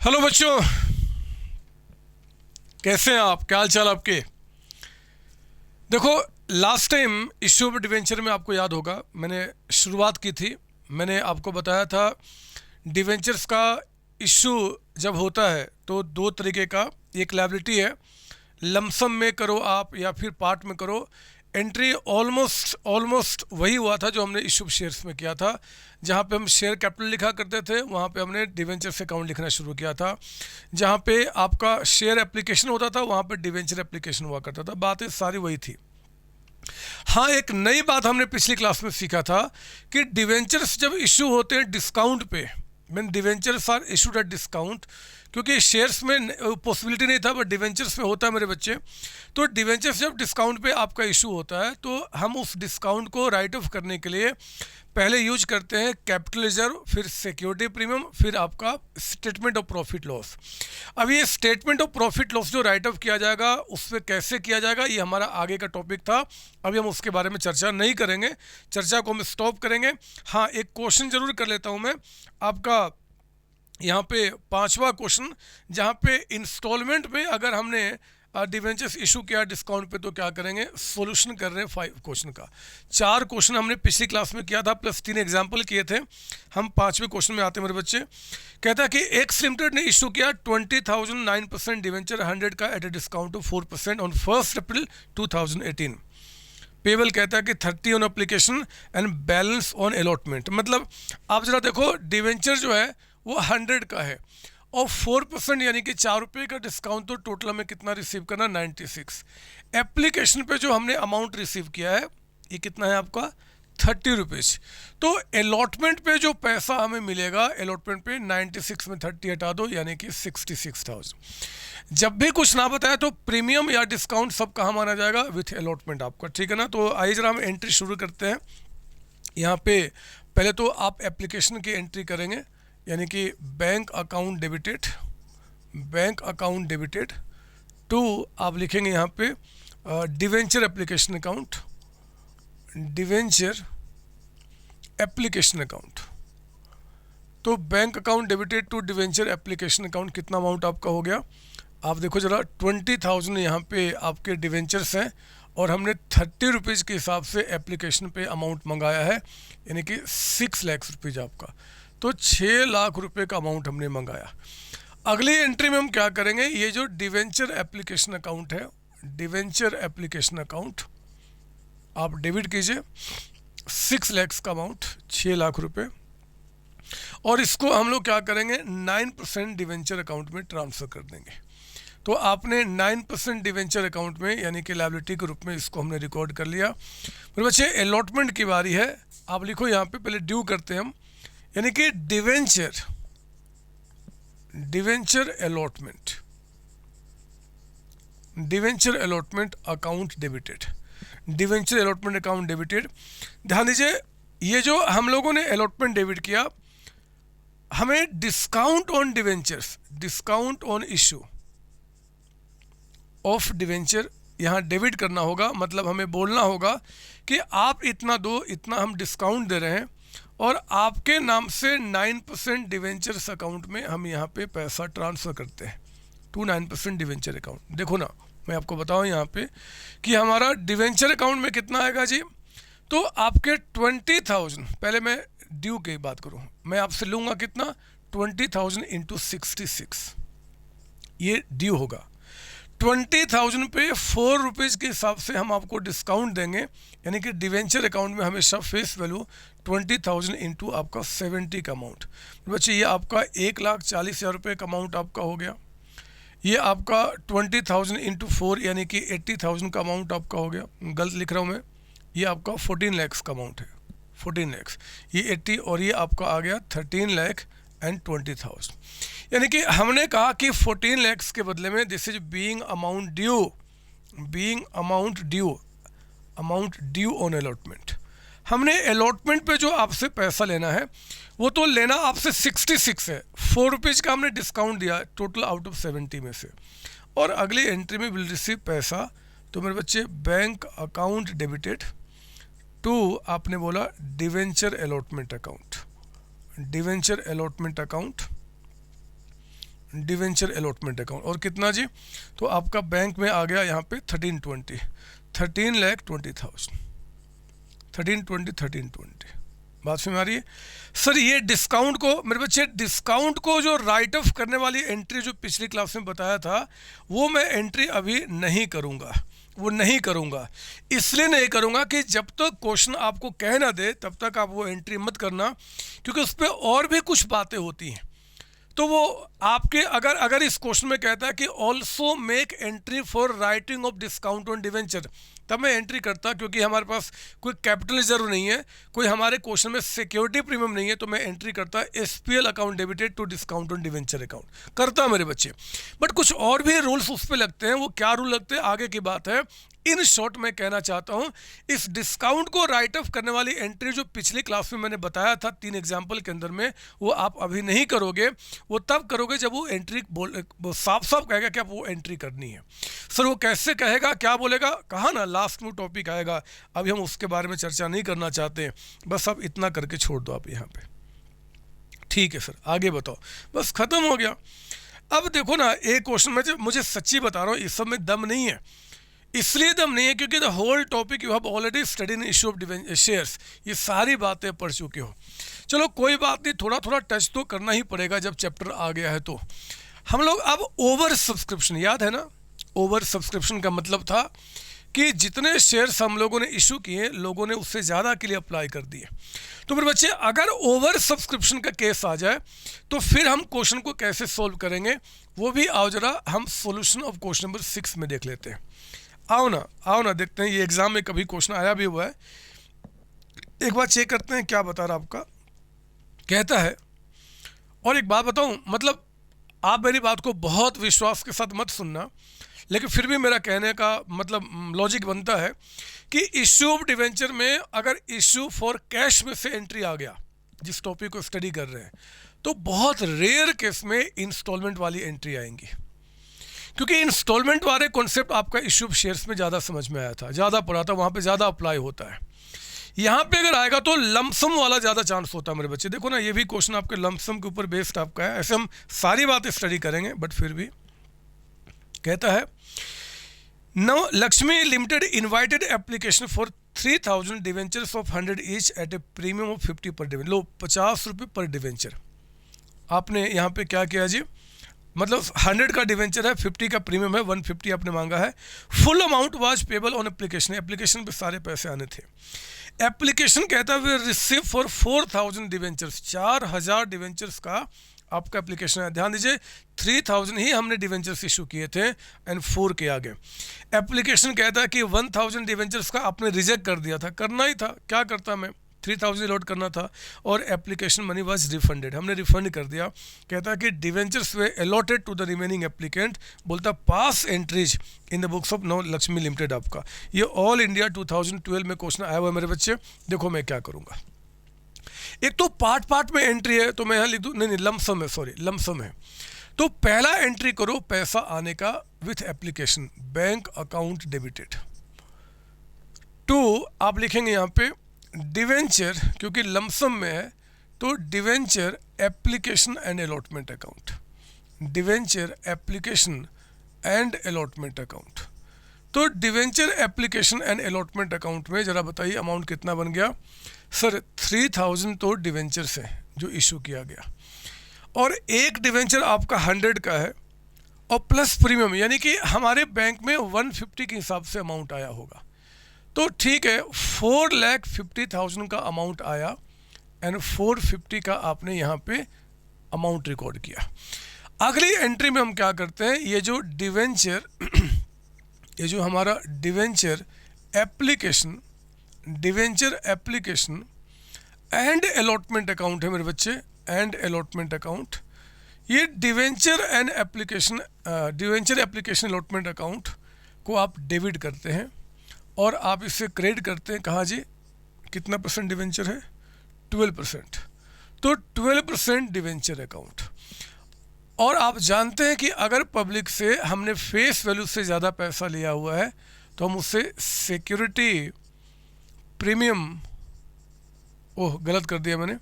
Hello बच्चों, कैसे हैं आप? क्या हाल चाल आपके? देखो, last time issue of debenture में आपको याद होगा मैंने शुरुआत की थी। मैंने आपको बताया था डिवेंचर्स का इश्यू जब होता है तो दो तरीके का, एक लायबिलिटी है, लमसम में करो आप या फिर पार्ट में करो। एंट्री ऑलमोस्ट ऑलमोस्ट वही हुआ था जो हमने इशू शेयर्स में किया था। जहाँ पे हम शेयर कैपिटल लिखा करते थे वहाँ पे हमने डिवेंचर्स अकाउंट लिखना शुरू किया था। जहाँ पे आपका शेयर एप्लीकेशन होता था वहाँ पे डिवेंचर एप्लीकेशन हुआ करता था। बातें सारी वही थी। हाँ, एक नई बात हमने पिछली क्लास में सीखा था कि डिवेंचर्स जब इशू होते हैं डिस्काउंट पे, mean debentures are issued at discount, क्योंकि शेयर्स में पॉसिबिलिटी नहीं था बट डिवेंचर्स में होता है मेरे बच्चे। तो डिवेंचर्स जब डिस्काउंट पे आपका इशू होता है तो हम उस डिस्काउंट को राइट ऑफ करने के लिए पहले यूज करते हैं कैपिटल रिजर्व, फिर सिक्योरिटी प्रीमियम, फिर आपका स्टेटमेंट ऑफ प्रॉफिट लॉस। अब ये स्टेटमेंट ऑफ प्रॉफिट लॉस जो राइट ऑफ किया जाएगा उस पर कैसे किया जाएगा ये हमारा आगे का टॉपिक था। अभी हम उसके बारे में चर्चा नहीं करेंगे, चर्चा को हम स्टॉप करेंगे। हाँ, एक क्वेश्चन जरूर कर लेता हूँ मैं आपका यहाँ पे, पांचवा क्वेश्चन, जहाँ पे इंस्टॉलमेंट पे अगर हमने डिवेंचर्स इशू किया डिस्काउंट पे तो क्या करेंगे। सॉल्यूशन कर रहे हैं 5 क्वेश्चन का। 4 क्वेश्चन हमने पिछली क्लास में किया था प्लस 3 एग्जाम्पल किए थे। हम 5वें क्वेश्चन में आते हैं मेरे बच्चे। कहता है कि एक्स लिमिटेड ने इशू किया 20,000 9% डिवेंचर 100 का at a discount of 4% on 1 April 2018। Payable कहता है कि 30 on application and balance on allotment. मतलब आप जरा देखो, डिवेंचर जो है वो 100 का है और 4% यानी कि 4 रुपये का डिस्काउंट, तो टोटल हमें कितना रिसीव करना, 96। एप्लीकेशन पे जो हमने अमाउंट रिसीव किया है ये कितना है आपका, 30 रुपीज़। तो अलॉटमेंट पे जो पैसा हमें मिलेगा, अलॉटमेंट पे 96 में 30 हटा दो यानी कि 66,000। जब भी कुछ ना बताया तो प्रीमियम या डिस्काउंट सब कहाँ माना जाएगा, विथ अलॉटमेंट आपका, ठीक है ना। तो आइए जरा हम एंट्री शुरू करते हैं। यहाँ पे पहले तो आप एप्लीकेशन की एंट्री करेंगे, यानी कि bank account debited, bank account debited to आप लिखेंगे यहाँ पे debenture application account, debenture application account. तो bank account debited to debenture application account, कितना अमाउंट आपका हो गया आप देखो जरा। 20,000 यहाँ पे आपके डिवेंचर्स हैं और हमने 30 रुपीज़ के हिसाब से एप्लीकेशन पे अमाउंट मंगाया है, यानी कि 6 लाख रुपीज़ आपका। तो 6 लाख रुपए का अमाउंट हमने मंगाया। अगली एंट्री में हम क्या करेंगे, ये जो डिवेंचर एप्लीकेशन अकाउंट है, डिवेंचर एप्लीकेशन अकाउंट आप डेबिट कीजिए 6 लाख का अमाउंट, 6 लाख रुपए, और इसको हम लोग क्या करेंगे 9% डिवेंचर अकाउंट में ट्रांसफ़र कर देंगे। तो आपने 9% डिवेंचर अकाउंट में यानी कि लायबिलिटी के रूप में इसको हमने रिकॉर्ड कर लिया। मेरे बच्चे अलॉटमेंट की बारी है। आप लिखो यहाँ पे, पहले ड्यू करते हैं हम, यानी कि debenture, debenture allotment, debenture allotment account debited, debenture allotment account debited. ध्यान दीजिए, ये जो हम लोगों ने अलॉटमेंट डेबिट किया, हमें discount on debentures, discount on issue of debenture यहाँ डेबिट करना होगा। मतलब हमें बोलना होगा कि आप इतना दो, इतना हम डिस्काउंट दे रहे हैं और आपके नाम से 9% डिवेंचर्स अकाउंट में हम यहाँ पे पैसा ट्रांसफ़र करते हैं टू 9% डिवेंचर अकाउंट। देखो ना, मैं आपको बताऊँ यहाँ पे कि हमारा डिवेंचर अकाउंट में कितना आएगा जी। तो आपके 20,000, पहले मैं ड्यू की बात करूँ, मैं आपसे लूँगा कितना, 20,000 इंटू 66, ये ड्यू होगा। 20,000 पे 4 रुपीज़ के हिसाब से हम आपको डिस्काउंट देंगे, यानी कि डिवेंचर अकाउंट में हमेशा फेस वैल्यू 20,000 इंटू आपका 70 का अमाउंट। बच्चे ये आपका 1,40,000 रुपये का अमाउंट आपका हो गया। ये आपका 20,000 इंटू 4 यानी कि 80,000 का अमाउंट आपका हो गया। गलत लिख रहा हूँ मैं, ये आपका 14 लाख का अमाउंट है, 14 लाख, ये 80 और ये आपका आ गया 13 लाख एंड 20,000। यानी कि हमने कहा कि 14 लाख के बदले में this is being amount due, being amount due, amount due on allotment. हमने अलॉटमेंट पे जो आपसे पैसा लेना है वो तो लेना आपसे 66 है, 4 रुपीज़ का हमने डिस्काउंट दिया टोटल आउट ऑफ 70 में से, और अगली एंट्री में विल रिसीव पैसा। तो मेरे बच्चे बैंक अकाउंट डेबिटेड टू आपने बोला debenture allotment account, debenture allotment account, debenture allotment account, और कितना जी, तो आपका बैंक में आ गया यहाँ पे 1320, 13,20,000, 1320। बात समझ आ रही है सर? ये डिस्काउंट को मेरे बच्चे, डिस्काउंट को जो राइट ऑफ करने वाली एंट्री जो पिछली क्लास में बताया था, वो मैं एंट्री अभी नहीं करूँगा, वो नहीं करूँगा। इसलिए नहीं करूँगा कि जब तक क्वेश्चन आपको कह ना दे तब तक आप वो एंट्री मत करना, क्योंकि उस पर और भी कुछ बातें होती हैं। तो वो आपके अगर इस क्वेश्चन में कहता है कि also make entry for writing of discount on debenture, तब मैं एंट्री करता, क्योंकि हमारे पास कोई कैपिटल रिजर्व नहीं है, कोई हमारे क्वेश्चन में सिक्योरिटी प्रीमियम नहीं है, तो मैं एंट्री करता SPL account debited to discount on debenture account करता मेरे बच्चे। बट कुछ और भी रूल्स उस पर लगते हैं, वो क्या रूल लगते हैं आगे की बात है। इन शॉर्ट मैं कहना चाहता हूं, इस डिस्काउंट को राइट ऑफ करने वाली एंट्री जो पिछली क्लास में मैंने बताया था 3 एग्जाम्पल के अंदर में, वो आप अभी नहीं करोगे, वो तब करोगे जब वो एंट्री साफ साफ कहेगा कि आप वो एंट्री करनी है। सर वो कैसे कहेगा, क्या बोलेगा, कहा ना लास्ट में टॉपिक आएगा, अभी हम उसके बारे में चर्चा नहीं करना चाहते, बस अब इतना करके छोड़ दो आप यहाँ पे। ठीक है सर, आगे बताओ, बस खत्म हो गया। अब देखो ना, एक क्वेश्चन में मुझे सच्ची बता रहा हूँ, इस सब में दम नहीं है, इसलिए दम नहीं है क्योंकि the whole topic you have already study in issue of shares, ये सारी बातें पढ़ चुके हो। चलो कोई बात नहीं, थोड़ा थोड़ा टच तो करना ही पड़ेगा जब चैप्टर आ गया है। तो हम लोग अब ओवर सब्सक्रिप्शन, याद है ना, ओवर सब्सक्रिप्शन का मतलब था कि जितने शेयर्स हम लोगों ने इशू किए, लोगों ने उससे ज़्यादा के लिए अप्लाई कर दिए। तो मेरे बच्चे, अगर ओवर सब्सक्रिप्शन का केस आ जाए तो फिर हम क्वेश्चन को कैसे सोल्व करेंगे, वो भी आओ जरा हम सॉल्यूशन ऑफ क्वेश्चन नंबर 6 में देख लेते हैं। आओ ना देखते हैं, ये एग्जाम में कभी क्वेश्चन आया भी हुआ है, एक बार चेक करते हैं क्या बता रहा आपका। कहता है, और एक बात बताऊं, मतलब आप मेरी बात को बहुत विश्वास के साथ मत सुनना, लेकिन फिर भी मेरा कहने का मतलब लॉजिक बनता है कि इश्यू ऑफ डिवेंचर में अगर इश्यू फॉर कैश में से एंट्री आ गया, जिस टॉपिक को स्टडी कर रहे हैं, तो बहुत रेयर केस में इंस्टॉलमेंट वाली एंट्री आएंगी, क्योंकि इंस्टॉलमेंट वाले कॉन्सेप्ट आपका इश्यू ऑफ शेयर्स में ज़्यादा समझ में आया था, ज़्यादा पढ़ा था, वहाँ पे ज़्यादा अप्लाई होता है। यहाँ पे अगर आएगा तो लमसम वाला ज़्यादा चांस होता है मेरे बच्चे। देखो ना, ये भी क्वेश्चन आपके लमसम के ऊपर बेस्ड आपका है, ऐसे हम सारी बातें स्टडी करेंगे, बट फिर भी कहता है, now Lakshmi limited invited application for 3000 debentures of 100 each eight a premium of 50 पर डिवेंचर। लो, 50 रुपये पर डिवेंचर। आपने यहाँ पे क्या किया जी, मतलब 100 का डिवेंचर है, 50 का प्रीमियम है, 150 आपने मांगा है। Full amount was payable on application, application पे सारे पैसे आने थे। एप्लीकेशन कहता है रिसीव फॉर 4000 डिवेंचर्स, 4000 डिवेंचर्स का आपका एप्लीकेशन है। ध्यान दीजिए, 3000 ही हमने डिवेंचर्स इशू किए थे एंड 4 के आगे। एप्लीकेशन कहता है कि 1000 डिवेंचर्स का आपने रिजेक्ट कर दिया था, करना ही था, क्या करता मैं, 3000 लॉट करना था, और एप्लीकेशन मनी वाज रिफंडेड, हमने रिफंड कर दिया। कहता है कि debentures were allotted to the remaining applicant, बोलता pass entries in the books of Nau Lakshmi limited. आपका ये ऑल इंडिया 2012 में क्वेश्चन आया हुआ है मेरे बच्चे। देखो मैं क्या करूँगा, एक तो पार्ट में एंट्री है, तो मैं यहाँ लिख दूँ, नहीं लमसम है, सॉरी लमसम है। तो पहला एंट्री करो पैसा आने का with application, bank account debited. To आप लिखेंगे यहाँ पे डिवेंचर, क्योंकि लमसम में है तो debenture application and allotment account, debenture application and allotment account. तो debenture application and allotment account में जरा बताइए अमाउंट कितना बन गया सर। 3000 तो डिवेंचर से जो इशू किया गया, और एक डिवेंचर आपका 100 का है, और प्लस प्रीमियम, यानी कि हमारे बैंक में 150 के हिसाब से अमाउंट आया होगा। तो ठीक है, 4,50,000 का अमाउंट आया एंड 450 का आपने यहाँ पे अमाउंट रिकॉर्ड किया। अगली एंट्री में हम क्या करते हैं, ये जो डिवेंचर ये जो हमारा debenture application and allotment account है मेरे बच्चे, एंड अलॉटमेंट अकाउंट, ये डिवेंचर एप्लीकेशन अलॉटमेंट अकाउंट को आप डेबिट करते हैं और आप इससे क्रेडिट करते हैं। कहाँ जी, कितना परसेंट डिवेंचर है, 12%। तो 12% डिवेंचर अकाउंट। और आप जानते हैं कि अगर पब्लिक से हमने फेस वैल्यू से ज़्यादा पैसा लिया हुआ है तो हम उससे सिक्योरिटी प्रीमियम, ओह गलत कर दिया मैंने,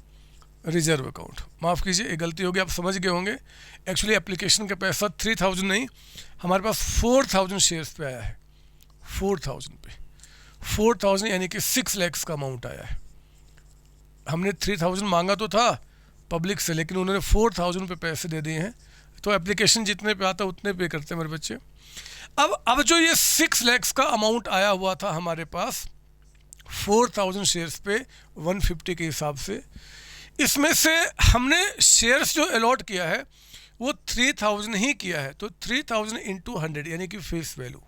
रिजर्व अकाउंट, माफ़ कीजिए ये गलती होगी, आप समझ गए होंगे। एक्चुअली एप्लीकेशन का पैसा 3000 नहीं, हमारे पास 4000 शेयर्स पे आया है, 4000 पे, 4000 यानी कि 6 लाख का अमाउंट आया है। हमने 3000 मांगा तो था पब्लिक से, लेकिन उन्होंने 4000 पे पैसे दे दिए हैं। तो एप्लीकेशन जितने पे आता है उतने पे करते हैं मेरे बच्चे। अब जो ये 6 लाख का अमाउंट आया हुआ था हमारे पास 4000 शेयर्स पे 150 के हिसाब से, इसमें से हमने शेयर्स जो अलॉट किया है वो 3000 ही किया है। तो 3000 इंटू 100 यानी कि फेस वैल्यू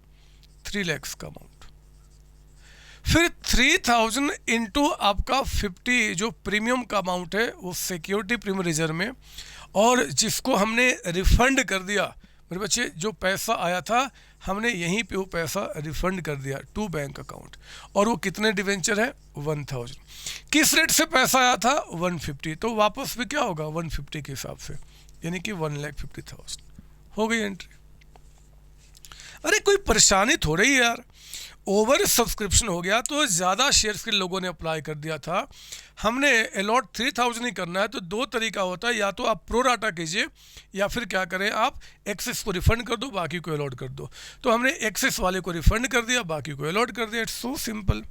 3 लाख का अमाउंट। फिर 3000 इंटू आपका 50 जो प्रीमियम का अमाउंट है वो सिक्योरिटी प्रीमियम रिजर्व में, और जिसको हमने रिफंड कर दिया मेरे बच्चे, जो पैसा आया था हमने यहीं पे वो पैसा रिफंड कर दिया टू बैंक अकाउंट। और वो कितने डिवेंचर है 1000। किस रेट से पैसा आया था 150, तो वापस भी क्या होगा 150 के हिसाब से, यानी कि 1,50,000 हो गई एंट्री। अरे कोई परेशानी थोड़ी ही यार, ओवर सब्सक्रिप्शन हो गया तो ज़्यादा शेयर्स के लोगों ने अप्लाई कर दिया था। हमने अलॉट 3000 ही करना है, तो दो तरीका होता है, या तो आप प्रो राटा कीजिए या फिर क्या करें आप एक्सेस को रिफंड कर दो, बाकी को अलॉट कर दो। तो हमने एक्सेस वाले को रिफंड कर दिया, बाकी को अलॉट कर दिया। इट्स सो सिंपल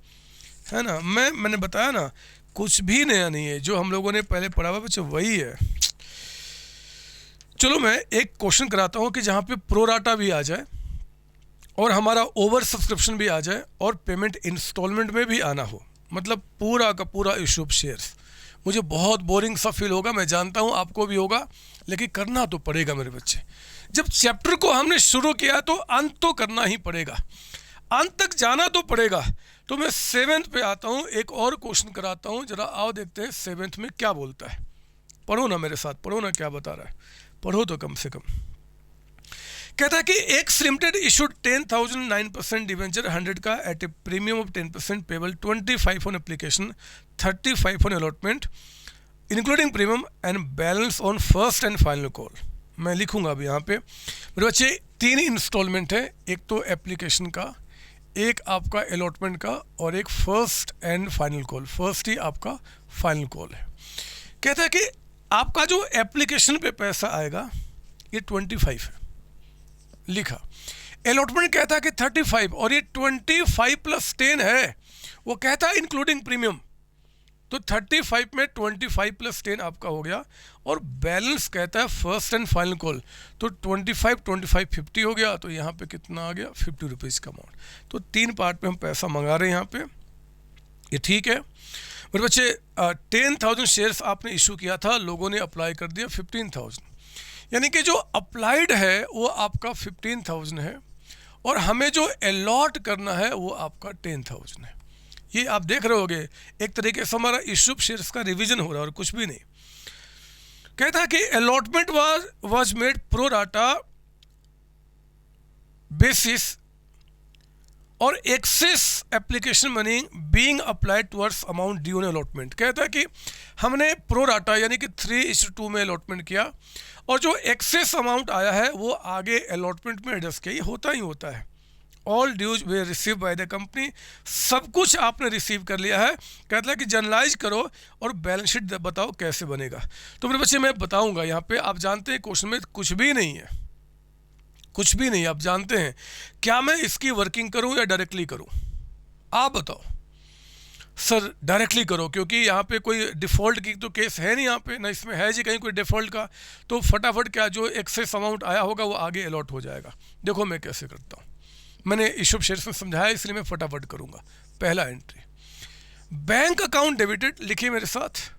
है ना। मैंने बताया ना, कुछ भी नया नहीं है, जो हम लोगों ने पहले पढ़ा हुआ बच्चे वही है। चलो मैं एक क्वेश्चन कराता हूँ कि जहाँ पे प्रो राटा भी आ जाए और हमारा ओवर सब्सक्रिप्शन भी आ जाए और पेमेंट इंस्टॉलमेंट में भी आना हो, मतलब पूरा का पूरा इशू ऑफ शेयर्स। मुझे बहुत बोरिंग सा फील होगा, मैं जानता हूँ आपको भी होगा, लेकिन करना तो पड़ेगा मेरे बच्चे। जब चैप्टर को हमने शुरू किया तो अंत तो करना ही पड़ेगा, अंत तक जाना तो पड़ेगा। तो मैं 7th पे आता हूँ, एक और क्वेश्चन कराता हूँ, जरा आओ देखते हैं 7th में क्या बोलता है। पढ़ो ना मेरे साथ, पढ़ो ना क्या बता रहा है, पढ़ो तो कम से कम। कहता है कि एक्स लिमिटेड इशूड 10,000 9% डिवेंचर 100 का at a premium of 10% payable 25 on application 35 on allotment including premium and balance on first and final call. मैं लिखूंगा अभी यहाँ पे मेरे बच्चे, 3 इंस्टॉलमेंट है, एक तो एप्लीकेशन का, एक आपका अलॉटमेंट का, और एक first and final call. First ही आपका फाइनल कॉल है। कहता है कि आपका जो एप्लीकेशन पे पैसा आएगा ये 25 है, लिखा। अलॉटमेंट कहता है कि 35 और ये 25 प्लस 10 है, वो कहता है इंक्लूडिंग प्रीमियम। तो 35 में 25 प्लस 10 आपका हो गया, और बैलेंस कहता है फर्स्ट एंड फाइनल कॉल। तो 25 50 हो गया, तो यहाँ पे कितना आ गया 50 रुपीज़ का अमाउंट। तो 3 पार्ट में हम पैसा मंगा रहे हैं यहाँ पे, ये ठीक है मेरे बच्चे। 10,000 शेयर्स आपने इशू किया था, लोगों ने अप्लाई कर दिया 15,000, यानी कि जो अप्लाइड है वो आपका 15,000 है, और हमें जो अलॉट करना है वो आपका 10,000 है। ये आप देख रहे होगे, एक तरीके से हमारा इशू शेयर्स का रिवीजन हो रहा है और कुछ भी नहीं। कहता है कि allotment was made pro rata basis और excess application money being applied towards amount due on allotment. कहता है कि हमने प्रो राटा यानी कि 3:2 में अलॉटमेंट किया, और जो एक्सेस अमाउंट आया है वो आगे अलॉटमेंट में एडजस्ट किया। ये होता ही होता है। All dues they receive by the company, सब कुछ आपने रिसीव कर लिया है। कहता है कि जनरलाइज करो और बैलेंस शीट बताओ कैसे बनेगा। तो मेरे बच्चे मैं बताऊंगा यहाँ पे, आप जानते हैं क्वेश्चन में कुछ भी नहीं है, कुछ भी नहीं। आप जानते हैं क्या मैं इसकी वर्किंग करूं या डायरेक्टली करूं, आप बताओ। सर डायरेक्टली करो, क्योंकि यहाँ पे कोई डिफ़ॉल्ट की तो केस है नहीं यहाँ पे, ना इसमें है जी कहीं कोई डिफ़ॉल्ट का। तो फटाफट क्या जो एक्सेस अमाउंट आया होगा वो आगे अलॉट हो जाएगा। देखो मैं कैसे करता हूँ, मैंने इशू शेयर्स में समझाया इसलिए मैं फटाफट करूँगा। पहला एंट्री, बैंक अकाउंट डेबिटेड, लिखिए मेरे साथ,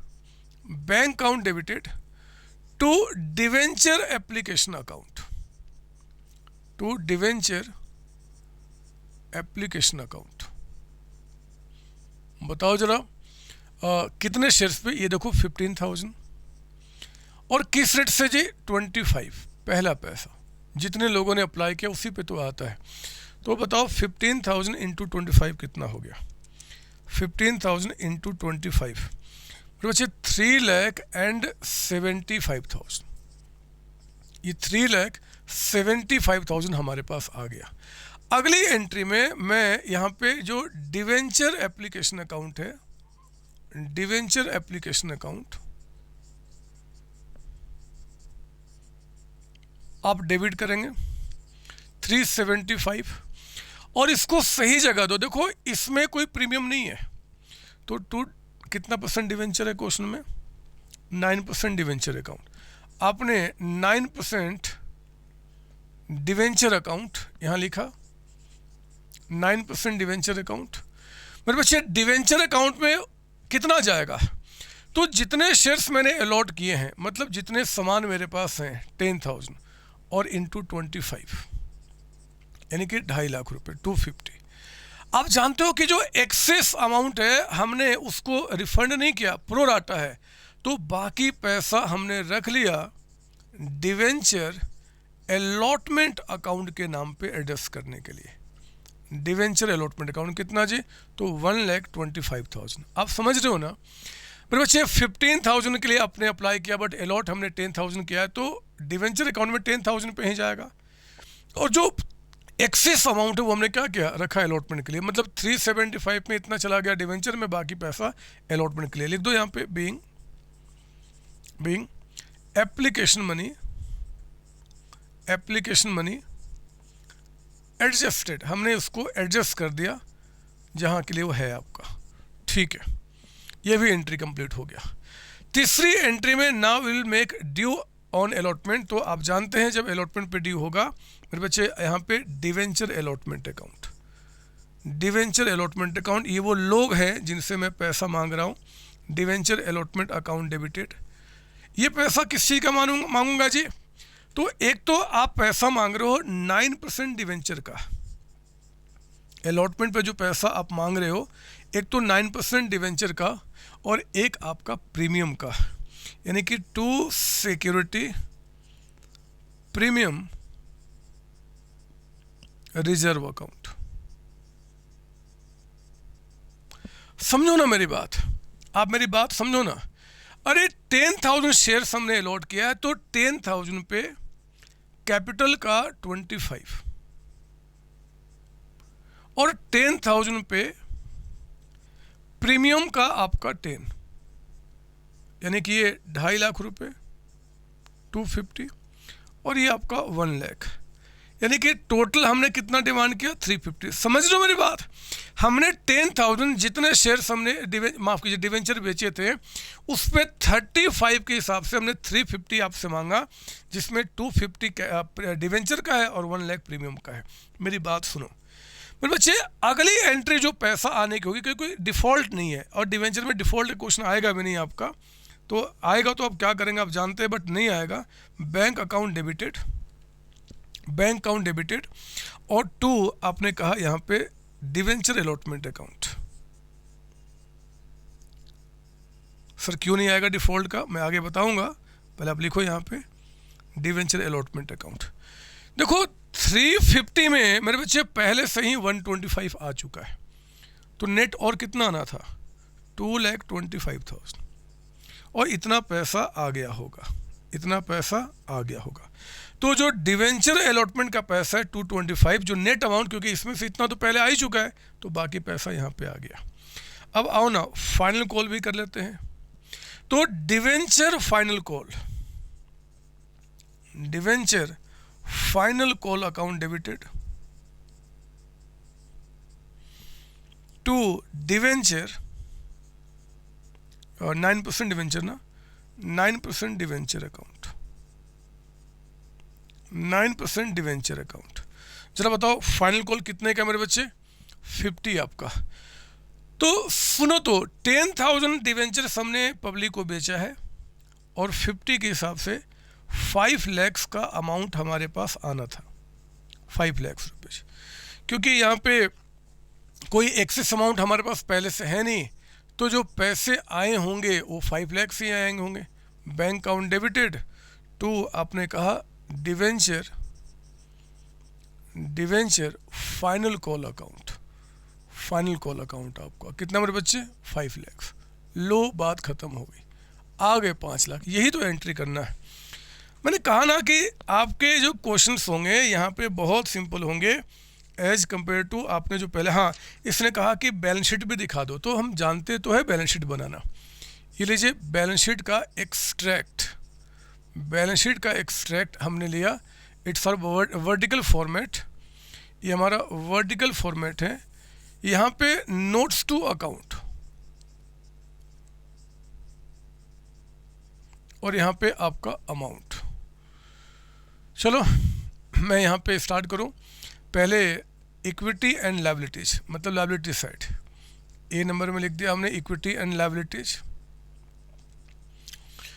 bank account debited to debenture application account, to debenture application account. बताओ जरा कितने शेयर्स पे, ये देखो 15,000, और किस रेट से जी 25 पहला पैसा, जितने लोगों ने अप्लाई किया उसी पे तो आता है। तो बताओ 15,000 इंटू 25 कितना हो गया, 15,000 इंटू 25 मेरे बच्चे 3,75,000। ये 3,75,000 हमारे पास आ गया। अगली एंट्री में मैं यहाँ पे जो डिवेंचर एप्लीकेशन अकाउंट है, डिवेंचर एप्लीकेशन अकाउंट, आप डेबिट करेंगे 375 और इसको सही जगह दो। देखो इसमें कोई प्रीमियम नहीं है, तो टू कितना परसेंट डिवेंचर है क्वेश्चन में, 9% डिवेंचर अकाउंट। आपने 9% डिवेंचर अकाउंट यहाँ लिखा, 9% डिवेंचर अकाउंट। मेरे बच्चे डिवेंचर अकाउंट में कितना जाएगा, तो जितने शेयर्स मैंने अलॉट किए हैं, मतलब जितने सामान मेरे पास हैं 10,000 और इंटू 25 यानी कि 2.5 लाख रुपए, 250। आप जानते हो कि जो एक्सेस अमाउंट है हमने उसको रिफंड नहीं किया, प्रो राटा है, तो बाकी पैसा हमने रख लिया डिवेंचर अलॉटमेंट अकाउंट के नाम पे एडजस्ट करने के लिए। डिवेंचर अलॉटमेंट अकाउंट कितना जी, तो 1,25,000। आप समझ रहे हो ना मेरे बच्चे, 15,000 के लिए आपने अप्लाई किया बट अलॉट हमने 10,000 किया है, तो डिवेंचर अकाउंट में 10,000 पे ही जाएगा। और जो एक्सेस अमाउंट है वो हमने क्या किया, रखा अलॉटमेंट के लिए, मतलब 375 में इतना चला गया डिवेंचर में, बाकी पैसा अलॉटमेंट के लिए। लिख दो यहाँ पे बीइंग एप्लीकेशन मनी एडजस्टेड, हमने उसको एडजस्ट कर दिया जहाँ के लिए वो है आपका, ठीक है। ये भी एंट्री कंप्लीट हो गया। तीसरी एंट्री में now will make due on allotment, तो आप जानते हैं जब अलॉटमेंट पे ड्यू होगा मेरे बच्चे, यहाँ पे debenture allotment account, debenture allotment account, ये वो लोग हैं जिनसे मैं पैसा मांग रहा हूँ। Debenture allotment account debited. ये पैसा किस चीज़ का मांगूंगा जी, तो एक तो आप पैसा मांग रहे हो 9% डिवेंचर का, अलॉटमेंट पे जो पैसा आप मांग रहे हो, एक तो 9% डिवेंचर का और एक आपका प्रीमियम का, यानी कि to security premium reserve account. समझो ना मेरी बात, आप मेरी बात समझो ना। अरे 10,000 शेयर्स हमने अलॉट किया है, तो 10,000 पे कैपिटल का 25 और 10,000 पे प्रीमियम का आपका 10, यानी कि ये 2.5 लाख रुपए 250 और ये आपका 1 लाख, यानी कि टोटल हमने कितना डिमांड किया 350। समझ लो मेरी बात, हमने 10,000 जितने शेयर्स हमने माफ कीजिए डिवेंचर बेचे थे, उस पर 35 के हिसाब से हमने 350 आपसे मांगा, जिसमें 250 डिवेंचर का है और 1 लाख प्रीमियम का है। मेरी बात सुनो मेरे बच्चे, अगली एंट्री जो पैसा आने की होगी, क्योंकि कोई डिफ़ॉल्ट नहीं है और डिवेंचर में डिफ़ॉल्ट क्वेश्चन आएगा भी नहीं आपका, तो आएगा तो आप क्या करेंगे आप जानते हैं, बट नहीं आएगा। बैंक अकाउंट डेबिटेड और 2 आपने कहा यहाँ पे डिवेंचर अलॉटमेंट अकाउंट। सर क्यों नहीं आएगा डिफ़ॉल्ट का, मैं आगे बताऊंगा, पहले आप लिखो यहाँ पे डिवेंचर अलॉटमेंट अकाउंट। देखो 350 में मेरे बच्चे पहले से ही 125 आ चुका है, तो नेट और कितना आना था 2,25,000 और इतना पैसा आ गया होगा, तो जो डिवेंचर अलॉटमेंट का पैसा है 225, जो नेट अमाउंट, क्योंकि इसमें से इतना तो पहले आ ही चुका है, तो बाकी पैसा यहाँ पे आ गया। अब आओ ना फाइनल कॉल भी कर लेते हैं। तो debenture final call account debited to debenture, और 9% डिवेंचर ना, 9% डिवेंचर अकाउंट, 9% डिवेंचर अकाउंट। जरा बताओ फाइनल कॉल कितने का मेरे बच्चे, 50 आपका। तो सुनो, तो 10,000 डिवेंचर हमने पब्लिक को बेचा है और 50 के हिसाब से 5 लाख का अमाउंट हमारे पास आना था, 5 लाख रुपये, क्योंकि यहाँ पे कोई एक्सेस अमाउंट हमारे पास पहले से है नहीं, तो जो पैसे आए होंगे वो 5 लाख से ही आएंगे होंगे। बैंक अकाउंट डेबिटेड टू आपने कहा डिवेंचर फाइनल कॉल अकाउंट आपका कितना मेरे बच्चे 5 लाख। लो बात खत्म हो गई, आ गए 5 लाख। यही तो एंट्री करना है। मैंने कहा ना कि आपके जो क्वेश्चंस होंगे यहाँ पे बहुत सिंपल होंगे एज कंपेयर टू आपने जो पहले, हाँ इसने कहा कि बैलेंस शीट भी दिखा दो, तो हम जानते तो है बैलेंस शीट बनाना। ये लीजिए बैलेंस शीट का एक्सट्रैक्ट हमने लिया, इट्स फॉर वर्टिकल फॉर्मेट, ये हमारा वर्टिकल फॉर्मेट है। यहाँ पे नोट्स टू अकाउंट और यहाँ पे आपका अमाउंट। चलो मैं यहाँ पे स्टार्ट करूँ। पहले इक्विटी एंड लायबिलिटीज, मतलब लायबिलिटी साइड, ए नंबर में लिख दिया हमने इक्विटी एंड लायबिलिटीज।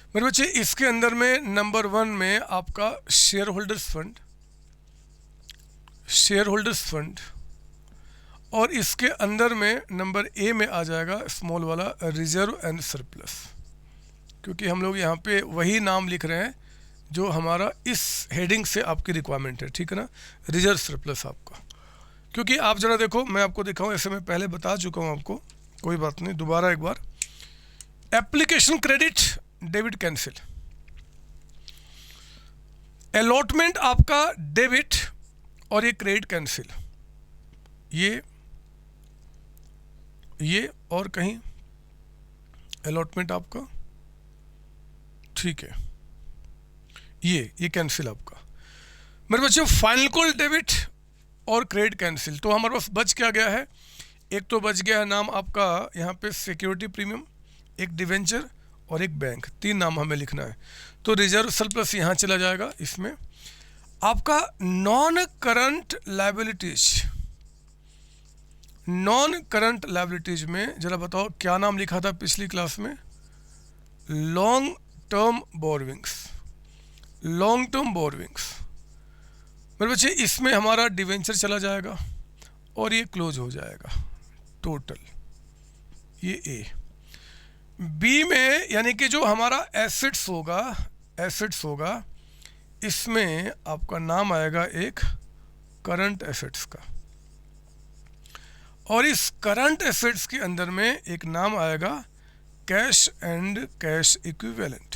मेरे बच्चे इसके अंदर में नंबर 1 में आपका शेयर होल्डर्स फंड, और इसके अंदर में नंबर ए में आ जाएगा स्मॉल वाला रिजर्व एंड सरप्लस, क्योंकि हम लोग यहाँ पे वही नाम लिख रहे हैं जो हमारा इस हेडिंग से आपकी रिक्वायरमेंट है, ठीक है ना, रिजर्व सरप्लस आपका। क्योंकि आप ज़रा देखो, मैं आपको दिखाऊं, ऐसे मैं पहले बता चुका हूँ आपको, कोई बात नहीं, दोबारा एक बार। Application credit debit cancel, allotment आपका डेबिट और ये क्रेडिट कैंसिल, ये और कहीं अलॉटमेंट आपका, ठीक है, ये कैंसिल आपका। मेरे बच्चों फाइनल कॉल डेबिट और क्रेडिट कैंसिल, तो हमारे पास बच क्या गया है? एक तो बच गया है नाम आपका यहाँ पे सिक्योरिटी प्रीमियम, एक डिवेंचर और एक बैंक, 3 नाम हमें लिखना है। तो रिजर्व सरप्लस यहाँ चला जाएगा। इसमें आपका नॉन करंट लायबिलिटीज में जरा बताओ क्या नाम लिखा था पिछली क्लास में? Long term borrowings. मेरे बच्चे इसमें हमारा डिवेंचर चला जाएगा और ये क्लोज हो जाएगा टोटल, ये ए। बी में यानी कि जो हमारा एसेट्स होगा, इसमें आपका नाम आएगा एक करंट एसेट्स का, और इस करंट एसेट्स के अंदर में एक नाम आएगा कैश एंड कैश इक्विवेलेंट।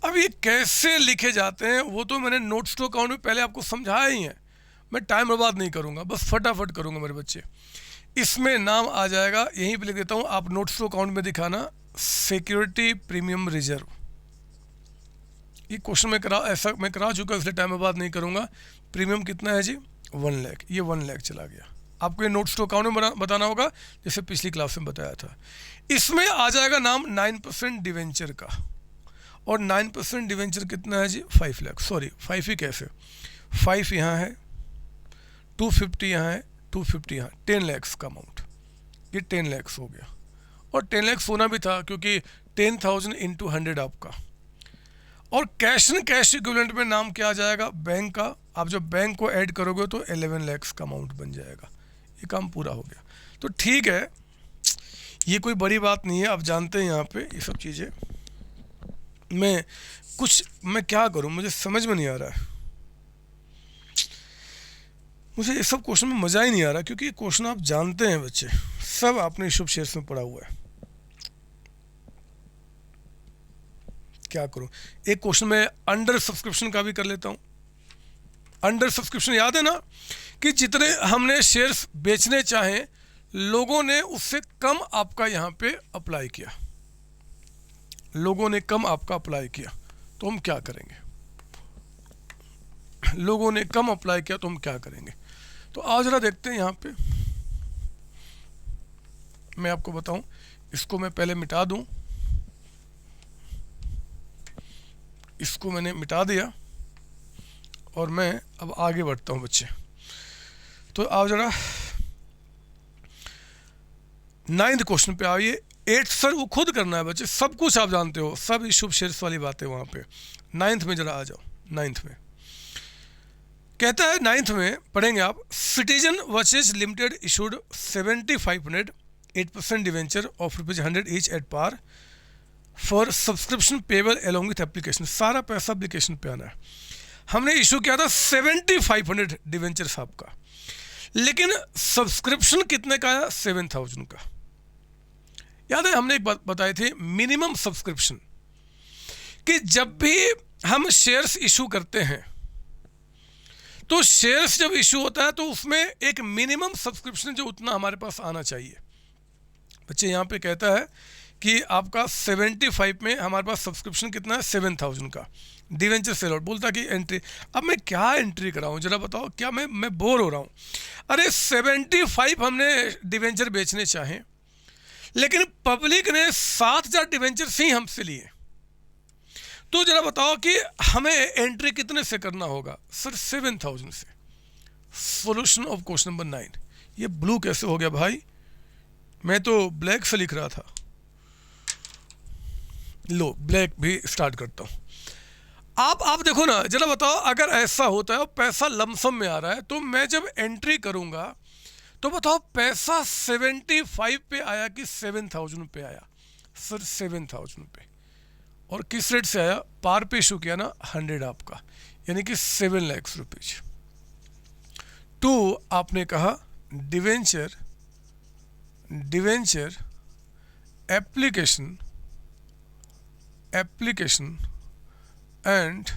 अब ये कैसे लिखे जाते हैं वो तो मैंने नोट्स टू अकाउंट में पहले आपको समझाया ही है, मैं टाइम बर्बाद नहीं करूंगा, बस फटाफट करूंगा मेरे बच्चे। इसमें नाम आ जाएगा, यहीं पे लिख देता हूं, आप नोट्स टू अकाउंट में दिखाना सिक्योरिटी प्रीमियम रिजर्व। ये क्वेश्चन में ऐसा मैं करा चुका, इसलिए टाइम बर्बाद नहीं करूंगा। प्रीमियम कितना है जी? 1 लाख, ये 1 लाख चला गया। आपको ये नोट्स टू अकाउंट में बताना होगा, जैसे पिछली क्लास में बताया था। इसमें आ जाएगा नाम 9% डिवेंचर का, और 9% डिवेंचर कितना है जी? 5 लाख। सॉरी 5 ही कैसे, 5 यहाँ है, 250 यहाँ है, 250 यहाँ, 10 लाख का अमाउंट, ये 10 लाख हो गया। और 10 लाख होना भी था क्योंकि 10,000 × 100 आपका। और कैश एंड कैश इक्विवेलेंट में नाम क्या आ जाएगा? बैंक का। आप जब बैंक को ऐड करोगे तो 11 लाख का अमाउंट बन जाएगा। ये काम पूरा हो गया। तो ठीक है, ये कोई बड़ी बात नहीं है, आप जानते हैं यहाँ पे ये सब चीज़ें। मैं क्या करूं, मुझे समझ में नहीं आ रहा है, मुझे ये सब क्वेश्चन में मज़ा ही नहीं आ रहा, क्योंकि ये क्वेश्चन आप जानते हैं बच्चे, सब आपने शुभ शेयर्स में पढ़ा हुआ है। क्या करूं? एक क्वेश्चन में अंडर सब्सक्रिप्शन का भी कर लेता हूं। अंडर सब्सक्रिप्शन याद है ना, कि जितने हमने शेयर्स बेचने चाहे, लोगों ने उससे कम आपका यहाँ पे अप्लाई किया, तो हम क्या करेंगे? लोगों ने कम अप्लाई किया तो हम क्या करेंगे? तो आओ जरा देखते हैं। यहाँ पे मैं आपको बताऊं, इसको मैं पहले मिटा दूं, इसको मैंने मिटा दिया और मैं अब आगे बढ़ता हूं बच्चे। तो आओ जरा 9th क्वेश्चन पे आइए। 8th सर वो खुद करना है बच्चे, सब कुछ आप जानते हो, सब शुभ शेयर्स वाली बातें वहाँ पे। 9th में जरा आ जाओ। 9th में कहता है, 9th में पढ़ेंगे आप, citizen versus limited issued 7500 8% debenture of ₹100 each at par for subscription payable along with application. सारा पैसा एप्लीकेशन पे आना है। हमने इशू किया था 7500 डिवेंचर साहब का, लेकिन सब्सक्रिप्शन कितने का आया? 7000 का। याद है हमने एक बात बताई थी, मिनिमम सब्सक्रिप्शन, कि जब भी हम शेयर्स इशू करते हैं तो शेयर्स जब इशू होता है तो उसमें एक मिनिमम सब्सक्रिप्शन जो उतना हमारे पास आना चाहिए। बच्चे यहाँ पे कहता है कि आपका 75 में हमारे पास सब्सक्रिप्शन कितना है 7,000 का डिवेंचर सेल आउट। बोलता कि एंट्री, अब मैं क्या एंट्री कराऊं जरा बताओ, क्या मैं बोर हो रहा हूं। अरे 75 हमने डिवेंचर बेचने चाहें, लेकिन पब्लिक ने 7,000 डिवेंचर ही हमसे लिए, तो जरा बताओ कि हमें एंट्री कितने से करना होगा सर? 7,000 से। Solution of question number 9। ये ब्लू कैसे हो गया भाई, मैं तो ब्लैक से लिख रहा था। लो ब्लैक भी स्टार्ट करता हूं। आप देखो ना, जरा बताओ अगर ऐसा होता है और पैसा लमसम में आ रहा है, तो मैं जब एंट्री करूंगा तो बताओ पैसा 75 पे आया कि 7,000 पे आया? सर 7,000 पे। और किस रेट से आया? पार पे इशू किया ना 100 आपका, यानी कि 7 लाख रुपीज। टू आपने कहा debenture application and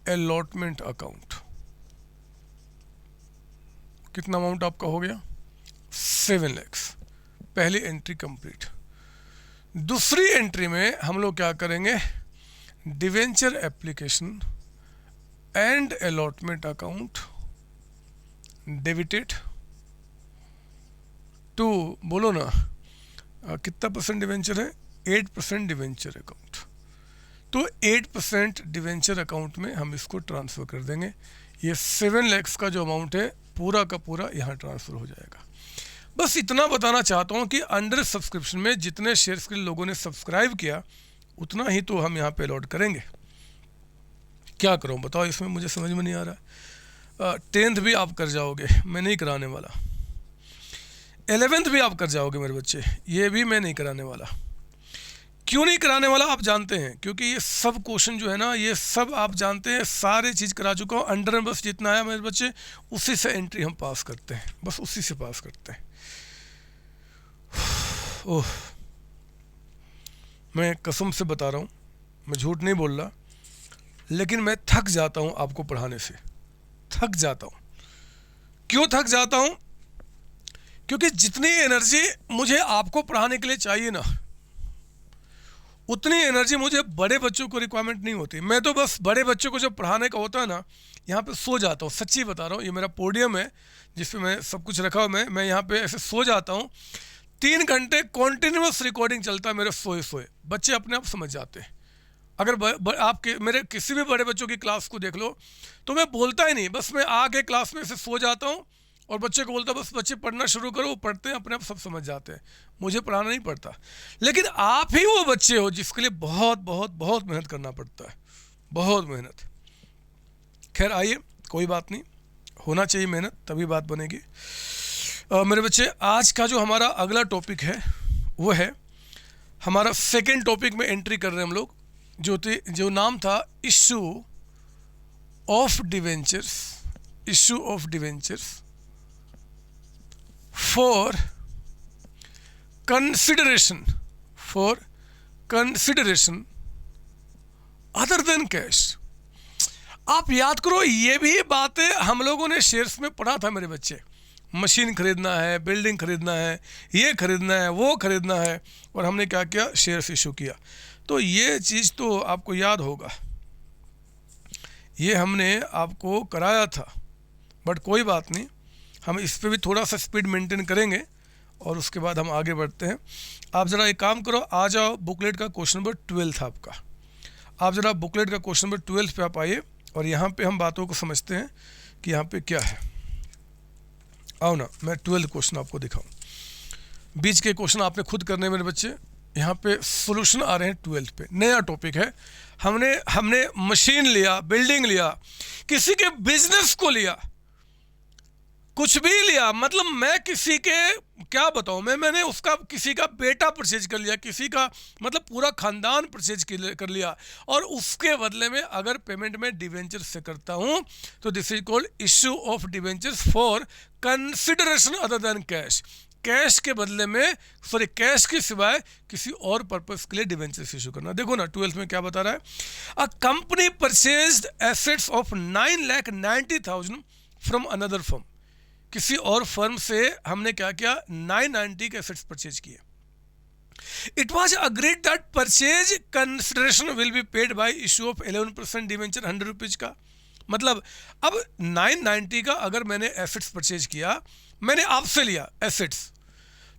allotment account. कितना अमाउंट आपका हो गया? 7 लाख। पहली एंट्री कंप्लीट। दूसरी एंट्री में हम लोग क्या करेंगे? Debenture application and allotment account debited to, बोलो ना कितना परसेंट डिवेंचर है? 8% डिवेंचर अकाउंट। तो 8% डिवेंचर अकाउंट में हम इसको ट्रांसफ़र कर देंगे। ये 7 लाख का जो अमाउंट है पूरा का पूरा यहाँ ट्रांसफ़र हो जाएगा। बस इतना बताना चाहता हूँ कि अंडर सब्सक्रिप्शन में जितने शेयर्स के लोगों ने सब्सक्राइब किया उतना ही तो हम यहाँ पे अलॉट करेंगे। क्या करूँ बताओ, इसमें मुझे समझ में नहीं आ रहा। 10th भी आप कर जाओगे, मैं नहीं कराने वाला। 11th भी आप कर जाओगे मेरे बच्चे, ये भी मैं नहीं कराने वाला। क्यों नहीं कराने वाला आप जानते हैं? क्योंकि ये सब क्वेश्चन जो है ना, ये सब आप जानते हैं, सारे चीज़ करा चुका हूँ। अंडर में बस जितना आया मेरे बच्चे उसी से एंट्री हम पास करते हैं, बस उसी से पास करते हैं। ओह, मैं कसम से बता रहा हूँ, मैं झूठ नहीं बोल रहा, लेकिन मैं थक जाता हूँ आपको पढ़ाने से, थक जाता हूँ। क्यों थक जाता हूँ? क्योंकि जितनी एनर्जी मुझे आपको पढ़ाने के लिए चाहिए ना, उतनी एनर्जी मुझे बड़े बच्चों को रिक्वायरमेंट नहीं होती। मैं तो बस बड़े बच्चों को जब पढ़ाने का होता है ना, यहाँ पे सो जाता हूँ। सच्ची बता रहा हूँ, ये मेरा पोडियम है जिस पे मैं सब कुछ रखा हुआ, मैं यहाँ पे ऐसे सो जाता हूँ। 3 घंटे कॉन्टिन्यूस रिकॉर्डिंग चलता है मेरे सोए सोए। बच्चे अपने आप समझ जाते हैं। अगर आपके मेरे किसी भी बड़े बच्चों की क्लास को देख लो तो मैं बोलता ही नहीं, बस मैं आके क्लास में से सो जाता हूँ और बच्चे को बोलता बस बच्चे पढ़ना शुरू करो, वो पढ़ते हैं, अपने आप सब समझ जाते हैं, मुझे पढ़ाना नहीं पड़ता। लेकिन आप ही वो बच्चे हो जिसके लिए बहुत बहुत बहुत मेहनत करना पड़ता है, बहुत मेहनत। खैर आइए, कोई बात नहीं, होना चाहिए मेहनत, तभी बात बनेगी। मेरे बच्चे, आज का जो हमारा अगला टॉपिक है वो है हमारा सेकेंड टॉपिक में एंट्री कर रहे हैं हम लोग, जो नाम था issue of debentures for consideration other than cash. आप याद करो, ये भी बातें हम लोगों ने शेयर्स में पढ़ा था मेरे बच्चे। मशीन खरीदना है, बिल्डिंग खरीदना है, ये खरीदना है, वो खरीदना है, और हमने क्या किया? शेयर्स इशू किया। तो ये चीज़ तो आपको याद होगा, ये हमने आपको कराया था। बट कोई बात नहीं, हम इस पे भी थोड़ा सा स्पीड मेंटेन करेंगे और उसके बाद हम आगे बढ़ते हैं। आप ज़रा एक काम करो, आ जाओ बुकलेट का क्वेश्चन नंबर 12 आपका। आप ज़रा बुकलेट का क्वेश्चन नंबर 12 पे आप आइए और यहाँ पे हम बातों को समझते हैं कि यहाँ पे क्या है। आओ ना, मैं 12 क्वेश्चन आपको दिखाऊं। बीच के क्वेश्चन आपने खुद करने मेरे बच्चे। यहाँ पे सॉल्यूशन आ रहे हैं 12 पे। नया टॉपिक है। हमने मशीन लिया, बिल्डिंग लिया, किसी के बिजनेस को लिया, कुछ भी लिया, मतलब मैं किसी के क्या बताऊं, मैंने उसका किसी का बेटा परचेज कर लिया, किसी का मतलब पूरा खानदान परचेज कर लिया, और उसके बदले में अगर पेमेंट में डिवेंचर से करता हूं तो this is called issue of debentures for consideration other than cash. Cash के बदले में, सॉरी कैश के सिवाय किसी और पर्पस के लिए डिवेंचर्स इशू करना। देखो ना 12 में क्या बता रहा है। A company purchased assets of 9,90,000 from another firm. किसी और फर्म से हमने क्या किया? 990 के एसेट्स परचेज किए। It was agreed that purchase consideration will be paid by issue of 11% debenture 100 rupees का। मतलब अब 990 का अगर मैंने एसेट्स परचेज किया, मैंने आपसे लिया एसेट्स,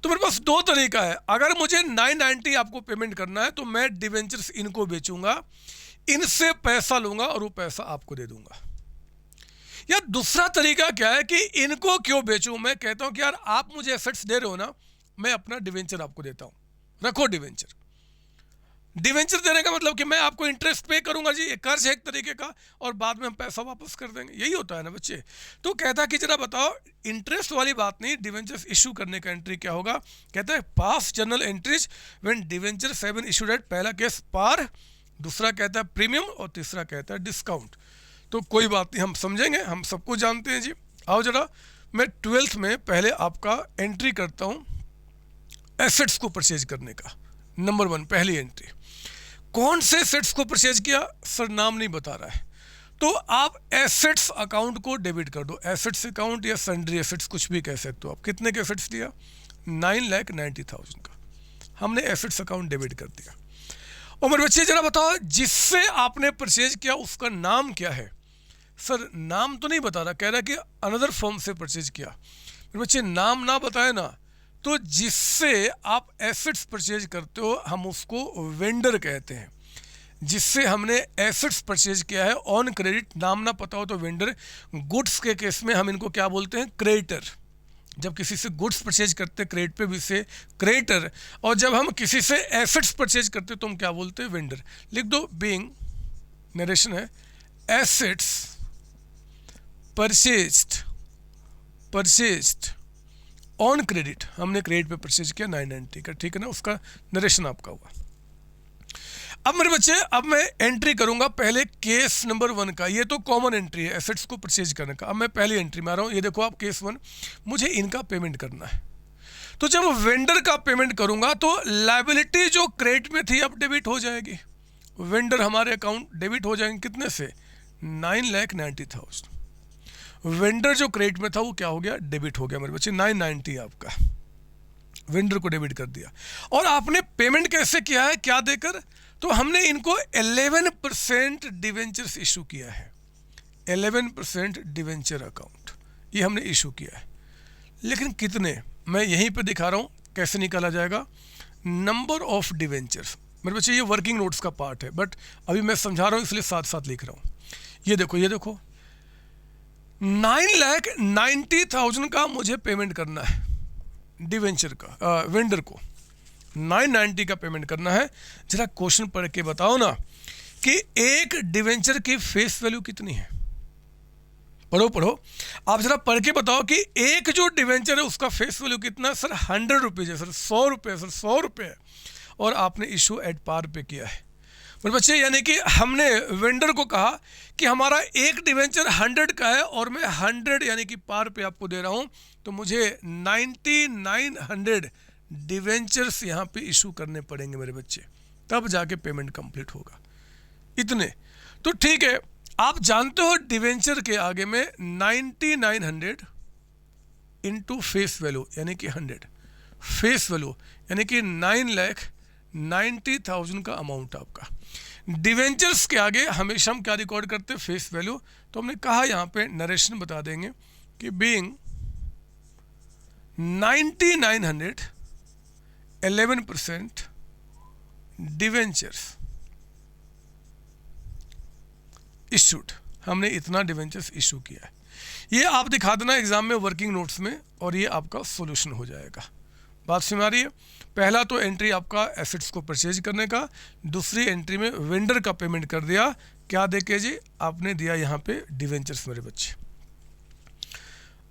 तो मेरे पास दो तरीका है। अगर मुझे 990 आपको पेमेंट करना है तो मैं डिवेंचर्स इनको बेचूंगा, इनसे पैसा लूंगा और वो पैसा आपको दे दूंगा। या दूसरा तरीका क्या है कि इनको क्यों बेचूं, मैं कहता हूं कि यार आप मुझे एसेट्स दे रहे हो ना, मैं अपना डिवेंचर आपको देता हूं, रखो डिवेंचर। डिवेंचर देने का मतलब कि मैं आपको इंटरेस्ट पे करूंगा जी, कर्ज है एक तरीके का, और बाद में हम पैसा वापस कर देंगे, यही होता है ना बच्चे। तो कहता है कि जरा बताओ, इंटरेस्ट वाली बात नहीं, डिवेंचर्स इशू करने का एंट्री क्या होगा। कहता है pass journal entries when debentures have been issued at, पहला केस पार, दूसरा कहता है प्रीमियम, और तीसरा कहता है डिस्काउंट। तो कोई बात नहीं, हम समझेंगे, हम सबको जानते हैं जी। आओ जरा, मैं 12th में पहले आपका एंट्री करता हूँ एसेट्स को परचेज करने का। नंबर 1 पहली एंट्री, कौन से एसेट्स को परचेज किया, सर नाम नहीं बता रहा है, तो आप एसेट्स अकाउंट को डेबिट कर दो। एसेट्स अकाउंट या सन्ड्री एसेट्स कुछ भी कह सकते हो आप। कितने के एसेट्स दिया, 9,90,000 का हमने एसेट्स अकाउंट डेबिट कर दिया। और मेरे बच्चे जरा बताओ, जिससे आपने परचेज किया उसका नाम क्या है। सर नाम तो नहीं बता रहा, कह रहा है कि अनदर फर्म से परचेज किया। मेरे बच्चे नाम ना बताए ना, तो जिससे आप एसेट्स परचेज करते हो हम उसको वेंडर कहते हैं। जिससे हमने एसेट्स परचेज किया है ऑन क्रेडिट, नाम ना पता हो तो वेंडर। गुड्स के केस में हम इनको क्या बोलते हैं, क्रेडिटर। जब किसी से गुड्स परचेज करते हैं क्रेडिट पे भी से क्रेडिटर, और जब हम किसी से एसेट्स परचेज करते हैं तो हम क्या बोलते हैं, वेंडर। लिख दो, बीइंग नरेशन है, एसेट्स परचेज्ड ऑन क्रेडिट, हमने क्रेडिट पे परचेज किया 990 का, ठीक है ना, उसका नरेशन आपका हुआ। अब मेरे बच्चे, अब मैं एंट्री करूंगा पहले केस नंबर 1 का। ये तो कॉमन एंट्री है एसेट्स को परचेज करने का। अब मैं पहली एंट्री में आ रहा हूँ, ये देखो आप केस 1, मुझे इनका पेमेंट करना है। तो जब वेंडर का पेमेंट करूंगा तो लायबिलिटी जो क्रेडिट में थी अब डेबिट हो जाएगी, वेंडर हमारे अकाउंट डेबिट हो जाएंगे, कितने से, 9,90,000। वेंडर जो क्रेडिट में था वो क्या हो गया, डेबिट हो गया मेरे बच्चे, 990 आपका वेंडर को डेबिट कर दिया। और आपने पेमेंट कैसे किया है, क्या देकर, तो हमने इनको 11% डिवेंचर्स इशू किया है। 11% डिवेंचर अकाउंट ये हमने इशू किया है। लेकिन कितने, मैं यहीं पे दिखा रहा हूँ कैसे निकाला जाएगा। नंबर ऑफ डिवेंचर्स, मेरे बच्चे ये वर्किंग नोट्स का पार्ट है, बट अभी मैं समझा रहा हूँ इसलिए साथ साथ लिख रहा हूँ। ये देखो 9,90,000 का मुझे पेमेंट करना है डिवेंचर का, वेंडर को 990 का पेमेंट करना है। जरा क्वेश्चन पढ़ के बताओ ना कि एक डिवेंचर की फेस वैल्यू कितनी है। पढ़ो आप जरा पढ़ के बताओ कि एक जो डिवेंचर है उसका फेस वैल्यू कितना है। सर 100 रुपीज़ है, सर 100 रुपये, सर 100 रुपये है, और आपने इशू एट पार पे किया है। मेरे बच्चे यानी कि हमने वेंडर को कहा कि हमारा एक डिवेंचर 100 का है और मैं 100 यानी कि पार पे आपको दे रहा हूँ, तो मुझे 9900 डिवेंचर्स यहाँ पे इशू करने पड़ेंगे मेरे बच्चे, तब जाके पेमेंट कंप्लीट होगा। इतने तो ठीक है। आप जानते हो डिवेंचर के आगे में 9900 इंटू फेस वैल्यू यानी कि 100, फेस वैल्यू यानी कि 9,90,000 का अमाउंट आपका। डिवेंचर्स के आगे हमेशा हम क्या रिकॉर्ड करते हैं, फेस वैल्यू। तो हमने कहा यहाँ पे नरेशन बता देंगे कि बीइंग 9,900 11% डिवेंचर्स इशूड, हमने इतना डिवेंचर्स इशू किया है। ये आप दिखा देना एग्जाम में वर्किंग नोट्स में, और ये आपका सॉल्यूशन हो जाएगा। बात समझ आ रही है। पहला तो एंट्री आपका एसेट्स को परचेज करने का, दूसरी एंट्री में वेंडर का पेमेंट कर दिया, क्या देके जी, आपने दिया यहाँ पे डिवेंचर्स। मेरे बच्चे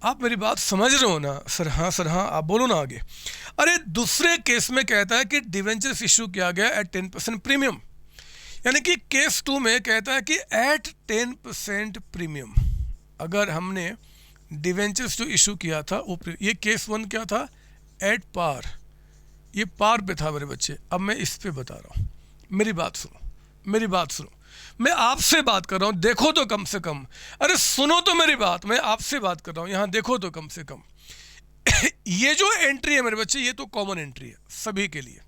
आप मेरी बात समझ रहे हो ना। सर हाँ आप बोलो ना आगे। अरे दूसरे केस में कहता है कि डिवेंचर्स इशू किया गया एट 10% प्रीमियम, यानी कि केस 2 में कहता है कि एट 10% प्रीमियम। अगर हमने डिवेंचर्स जो इशू किया था वो, ये केस 1 क्या था, एट पार, ये पार पे था मेरे बच्चे। अब मैं इस पे बता रहा हूँ, मेरी बात सुनो, मैं आपसे बात कर रहा हूँ, देखो तो कम से कम, अरे सुनो तो मेरी बात, मैं आपसे बात कर रहा हूँ, यहाँ देखो तो कम से कम। ये जो एंट्री है मेरे बच्चे, ये तो कॉमन एंट्री है सभी के लिए,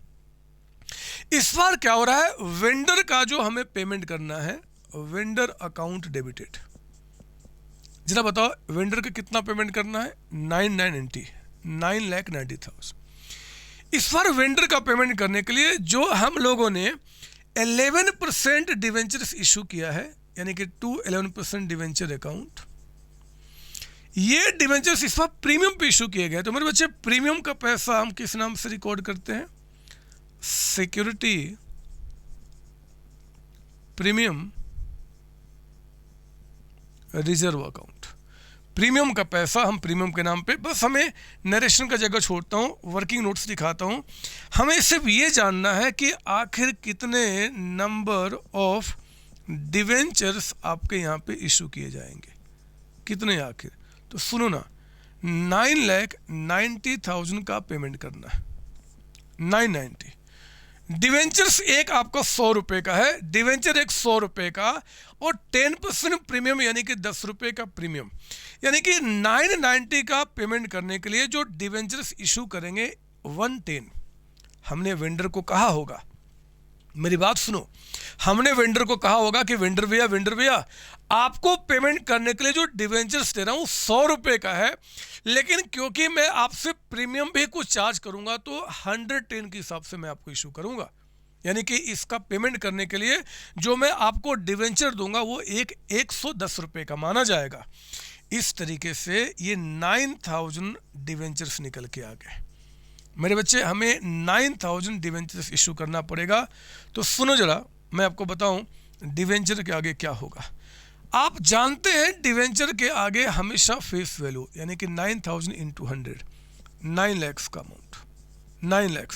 इस बार क्या हो रहा है, वेंडर का जो हमें पेमेंट करना है, वेंडर अकाउंट डेबिटेड। जरा बताओ वेंडर का कितना पेमेंट करना है, 9,90,000। इस बार वेंडर का पेमेंट करने के लिए जो हम लोगों ने 11% डिवेंचर्स इशू किया है, यानी कि 11% डिवेंचर अकाउंट, ये डिवेंचर्स इस बार प्रीमियम पे इशू किए गए। तो मेरे बच्चे प्रीमियम का पैसा हम किस नाम से रिकॉर्ड करते हैं, security premium reserve account. Premium का पैसा हम प्रीमियम के नाम पे, बस हमें नरेशन का जगह छोड़ता हूँ, वर्किंग नोट्स दिखाता हूँ। हमें सिर्फ ये जानना है कि आखिर कितने नंबर ऑफ डिवेंचर्स आपके यहाँ पे इशू किए जाएंगे, कितने आखिर। तो सुनो ना, 9,90,000 का पेमेंट करना है, 990। डिवेंचर्स एक आपका 100 रुपये का है, डिवेंचर एक 100 रुपये का, और 10% प्रीमियम यानी कि 10 रुपये का प्रीमियम, यानी कि 990 का पेमेंट करने के लिए जो डिवेंचर्स इशू करेंगे 110। हमने वेंडर को कहा होगा, मेरी बात सुनो, हमने वेंडर को कहा होगा कि वेंडर भैया आपको पेमेंट करने के लिए जो डिवेंचर्स दे रहा हूँ 100 रुपये का है, लेकिन क्योंकि मैं आपसे प्रीमियम भी कुछ चार्ज करूंगा तो 110 के हिसाब से मैं आपको इशू करूंगा। यानी कि इसका पेमेंट करने के लिए जो मैं आपको डिवेंचर दूंगा वो 110 रुपये का माना जाएगा। इस तरीके से ये 9,000 डिवेंचर्स निकल के आ गए। मेरे बच्चे हमें 9,000 डिवेंचर्स इशू करना पड़ेगा। तो सुनो जरा, मैं आपको बताऊं डिवेंचर के आगे क्या होगा। आप जानते हैं डिवेंचर के आगे हमेशा फेस वैल्यू, यानी कि 9,000 इंटू 100, 9 लाख का अमाउंट, 9 लाख।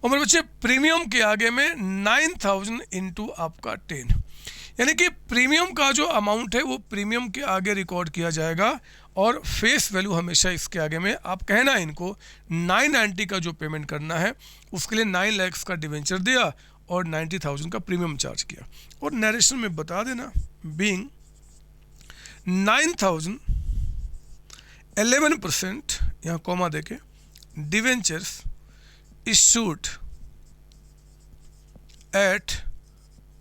और मेरे बच्चे प्रीमियम के आगे में 9,000 इंटू आपका 10, यानी कि प्रीमियम का जो अमाउंट है वो प्रीमियम के आगे रिकॉर्ड किया जाएगा, और फेस वैल्यू हमेशा इसके आगे में। आप कहना इनको 990 का जो पेमेंट करना है उसके लिए 9 लाख का डिवेंचर दिया और 90,000 का प्रीमियम चार्ज किया, और नरेशन में बता देना बीइंग 9,000 11% यहाँ कॉमा देके debentures issued at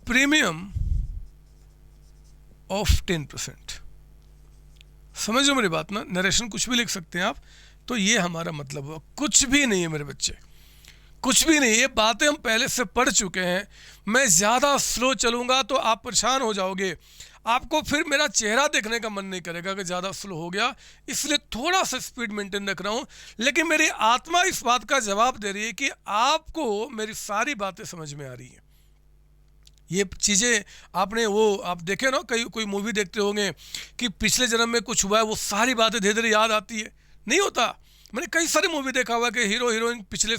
premium of 10%। समझो मेरी बात ना, नरेशन कुछ भी लिख सकते हैं आप। तो ये हमारा मतलब हुआ, कुछ भी नहीं है मेरे बच्चे, कुछ भी नहीं। ये बातें हम पहले से पढ़ चुके हैं। मैं ज़्यादा स्लो चलूँगा तो आप परेशान हो जाओगे, आपको फिर मेरा चेहरा देखने का मन नहीं करेगा कि ज़्यादा स्लो हो गया, इसलिए थोड़ा सा स्पीड मेंटेन रख रहा हूँ। लेकिन मेरी आत्मा इस बात का जवाब दे रही है कि आपको मेरी सारी बातें समझ में आ रही हैं। ये चीज़ें आपने आप देखे ना, कोई मूवी देखते होंगे कि पिछले जन्म में कुछ हुआ है, वो सारी बातें धीरे धीरे याद आती है, नहीं होता। मैंने कई सारी मूवी देखा हुआ कि हीरो हीरोइन पिछले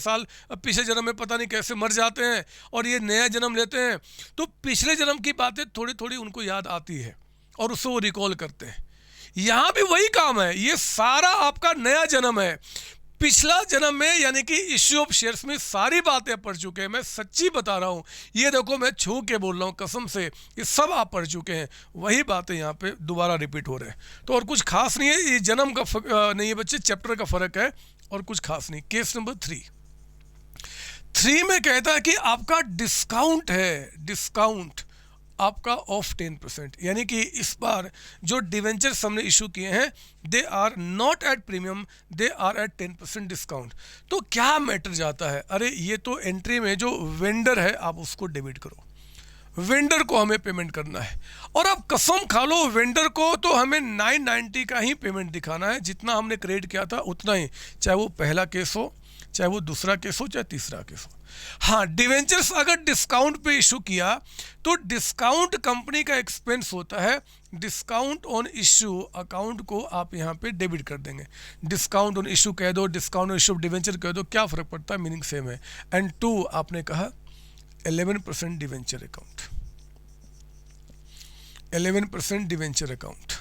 जन्म में पता नहीं कैसे मर जाते हैं और ये नया जन्म लेते हैं, तो पिछले जन्म की बातें थोड़ी थोड़ी उनको याद आती है और उससे वो रिकॉल करते हैं। यहाँ भी वही काम है, ये सारा आपका नया जन्म है। पिछला जन्म में यानी कि इश्यू ऑफ शेयर्स में सारी बातें पढ़ चुके हैं। मैं सच्ची बता रहा हूँ, ये देखो मैं छू के बोल रहा हूँ कसम से, ये सब आप पढ़ चुके हैं। वही बातें यहाँ पे दोबारा रिपीट हो रहे हैं। तो और कुछ खास नहीं है, ये जन्म का नहीं है बच्चे, चैप्टर का फर्क है और कुछ खास नहीं। केस नंबर 3 में कहता है कि आपका डिस्काउंट है, डिस्काउंट आपका ऑफ 10%, यानी कि इस बार जो डिवेंचर्स हमने इशू किए हैं they are not at premium, they are at 10% discount. तो क्या मैटर जाता है, अरे ये तो एंट्री में जो वेंडर है आप उसको डेबिट करो, वेंडर को हमें पेमेंट करना है। और आप कसम खा लो वेंडर को तो हमें 990 का ही पेमेंट दिखाना है, जितना हमने क्रेडिट किया था उतना ही, चाहे वो पहला केस हो, चाहे वो दूसरा केस हो, चाहे तीसरा केस हो। हाँ, डिवेंचर्स अगर डिस्काउंट पे इशू किया तो डिस्काउंट कंपनी का एक्सपेंस होता है, डिस्काउंट ऑन इशू अकाउंट को आप यहाँ पे डेबिट कर देंगे। डिस्काउंट ऑन इशू कह दो, डिस्काउंट ऑन इशू डिवेंचर कह दो, क्या फ़र्क पड़ता है, मीनिंग सेम है। एंड 2 आपने कहा 11% डिवेंचर अकाउंट, 11% डिवेंचर अकाउंट।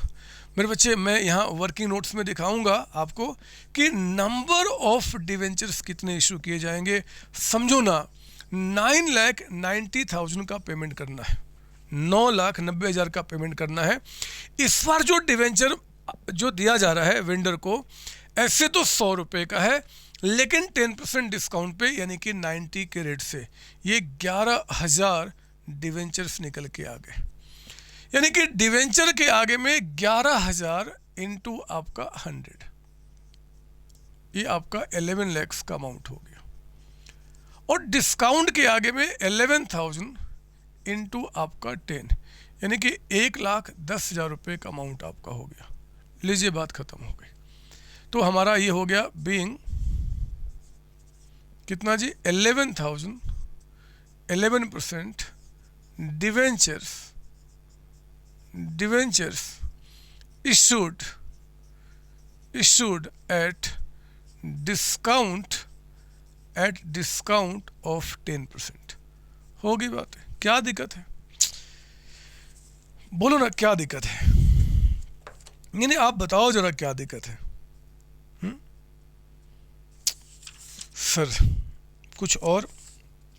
मेरे बच्चे मैं यहाँ वर्किंग नोट्स में दिखाऊंगा आपको कि नंबर ऑफ डिवेंचर्स कितने इशू किए जाएंगे। समझो ना, 9,90,000 का पेमेंट करना है, 9,90,000 का पेमेंट करना है। इस बार जो डिवेंचर जो दिया जा रहा है वेंडर को, ऐसे तो 100 रुपये का है, लेकिन 10% डिस्काउंट पे यानी कि 90 के रेट से ये 11,000 डिवेंचर्स निकल के आ गए। यानी कि डिवेंचर के आगे में 11,000 इंटू आपका 100, ये आपका 11 lakhs का अमाउंट हो गया। और डिस्काउंट के आगे में 11,000 इंटू आपका 10, यानी कि 1,10,000 रुपये का अमाउंट आपका हो गया। लीजिए बात खत्म हो गई। तो हमारा ये हो गया बीइंग कितना जी, 11,000, 11% debentures issued at discount of 10%। होगी बात है, क्या दिक्कत है? बोलो ना क्या दिक्कत है? नहीं आप बताओ जरा क्या दिक्कत है? सर कुछ और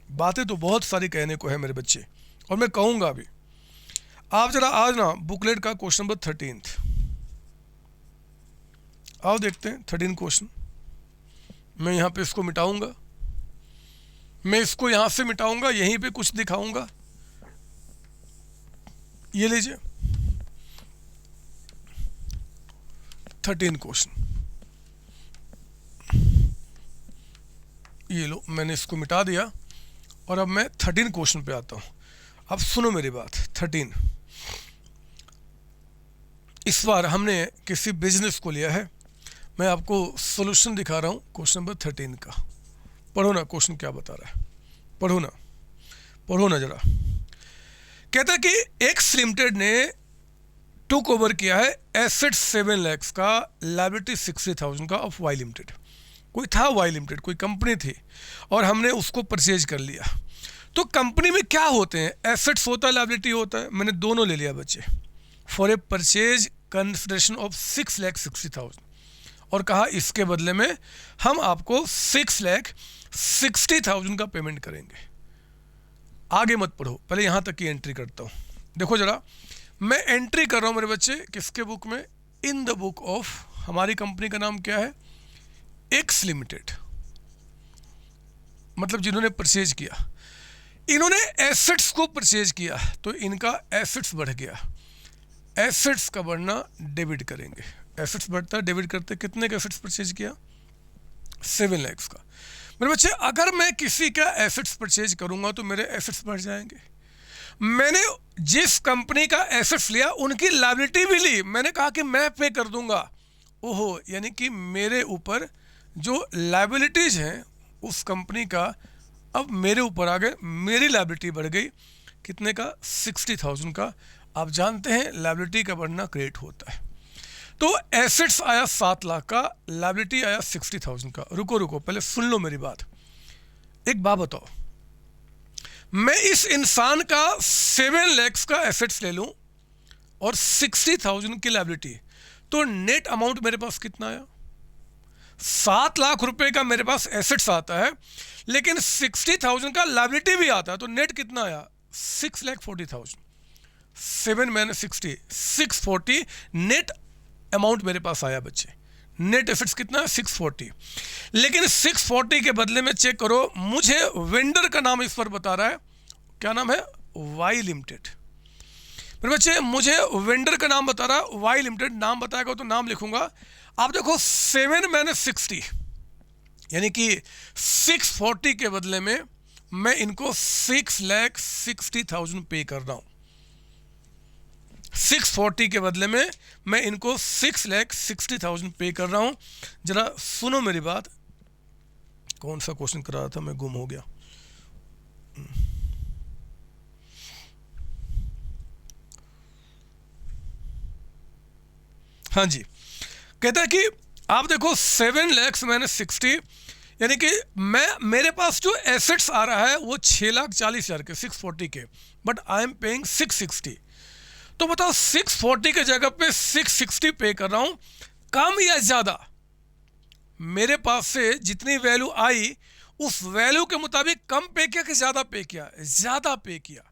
बातें तो बहुत सारी कहने को है मेरे बच्चे, और मैं कहूँगा भी। आप जरा आज ना बुकलेट का क्वेश्चन नंबर 13 आओ देखते हैं। 13 क्वेश्चन मैं यहाँ पे इसको मिटाऊंगा, मैं इसको यहाँ से मिटाऊंगा, यहीं पे कुछ दिखाऊंगा। ये लीजिए 13 क्वेश्चन, ये लो मैंने इसको मिटा दिया। और अब मैं 13 क्वेश्चन पे आता हूँ। अब सुनो मेरी बात। 13 इस बार हमने किसी बिजनेस को लिया है। मैं आपको सॉल्यूशन दिखा रहा हूँ क्वेश्चन नंबर 13 का। पढ़ो ना क्वेश्चन क्या बता रहा है, पढ़ो ना जरा। कहता है कि एक्स लिमिटेड ने टुक ओवर किया है एसेट 7 lakhs का, लायबिलिटी 60,000 का ऑफ वाई लिमिटेड। कोई था वाई लिमिटेड, कोई कंपनी थी, और हमने उसको परचेज कर लिया। तो कंपनी में क्या होते हैं, एसेट्स होता है, लायबिलिटी होता है। मैंने दोनों ले लिया बच्चे। For a purchase consideration of 6,60,000, और कहा इसके बदले में हम आपको 6,60,000 का पेमेंट करेंगे। आगे मत पढ़ो, पहले यहाँ तक की एंट्री करता हूँ। देखो जरा, मैं एंट्री कर रहा हूँ मेरे बच्चे किसके बुक में, इन द बुक ऑफ, हमारी कंपनी का नाम क्या है, एक्स लिमिटेड। मतलब जिन्होंने परचेज किया, इन्होंने एसेट्स को परचेज किया, तो इनका एसेट्स बढ़ गया। एसेट्स का बढ़ना डेबिट करेंगे। एसेट्स बढ़ता है, डेबिट करते, कितने का एसेट्स परचेज किया, 7 lakhs का। मेरे बच्चे अगर मैं किसी का एसेट्स परचेज करूंगा तो मेरे एसेट्स बढ़ जाएंगे। मैंने जिस कंपनी का एसेट्स लिया उनकी लायबिलिटी भी ली, मैंने कहा कि मैं पे कर दूंगा। ओहो, यानी कि मेरे ऊपर जो लायबिलिटीज हैं उस कंपनी का अब मेरे ऊपर आ गए, मेरी लायबिलिटी बढ़ गई। कितने का, 60,000 का। आप जानते हैं लायबिलिटी का बढ़ना क्रेडिट होता है। तो एसेट्स आया 7 लाख का, लायबिलिटी आया 60,000 का। रुको पहले सुन लो मेरी बात। एक बात बताओ, मैं इस इंसान का 7 lakhs का एसेट्स ले लूं और 60,000 की लायबिलिटी, तो नेट अमाउंट मेरे पास कितना आया, 7 लाख रुपए का मेरे पास एसेट्स आता है, लेकिन 60,000 का लायबिलिटी भी आता है, तो नेट कितना आया, 6,40,000। 7 मैंने 60, 640 नेट अमाउंट मेरे पास आया बच्चे। नेट एसेट्स कितना है, 640। लेकिन 640 के बदले में चेक करो, मुझे वेंडर का नाम इस पर बता रहा है, क्या नाम है, वाई लिमिटेड। मेरे बच्चे मुझे वेंडर का नाम बता रहा है वाई लिमिटेड, नाम बताएगा तो नाम लिखूंगा। आप देखो 7 मैंने 60, यानी कि 640 के बदले में मैं इनको 6,60,000 पे कर रहा हूं। 640 के बदले में मैं इनको 6,60,000 पे कर रहा हूं। जरा सुनो मेरी बात। कौन सा क्वेश्चन कर रहा था, मैं गुम हो गया। हाँ जी, कहता है कि आप देखो 7 lakhs मैंने 60, यानी कि मेरे पास जो एसेट्स आ रहा है वो 6,40,000 के, 640 के, बट आई एम पेइंग 660। तो बताओ 640 के जगह पे 660 पे कर रहा हूं, कम या ज्यादा? मेरे पास से जितनी वैल्यू आई उस वैल्यू के मुताबिक कम पे किया कि ज्यादा पे किया? ज्यादा पे किया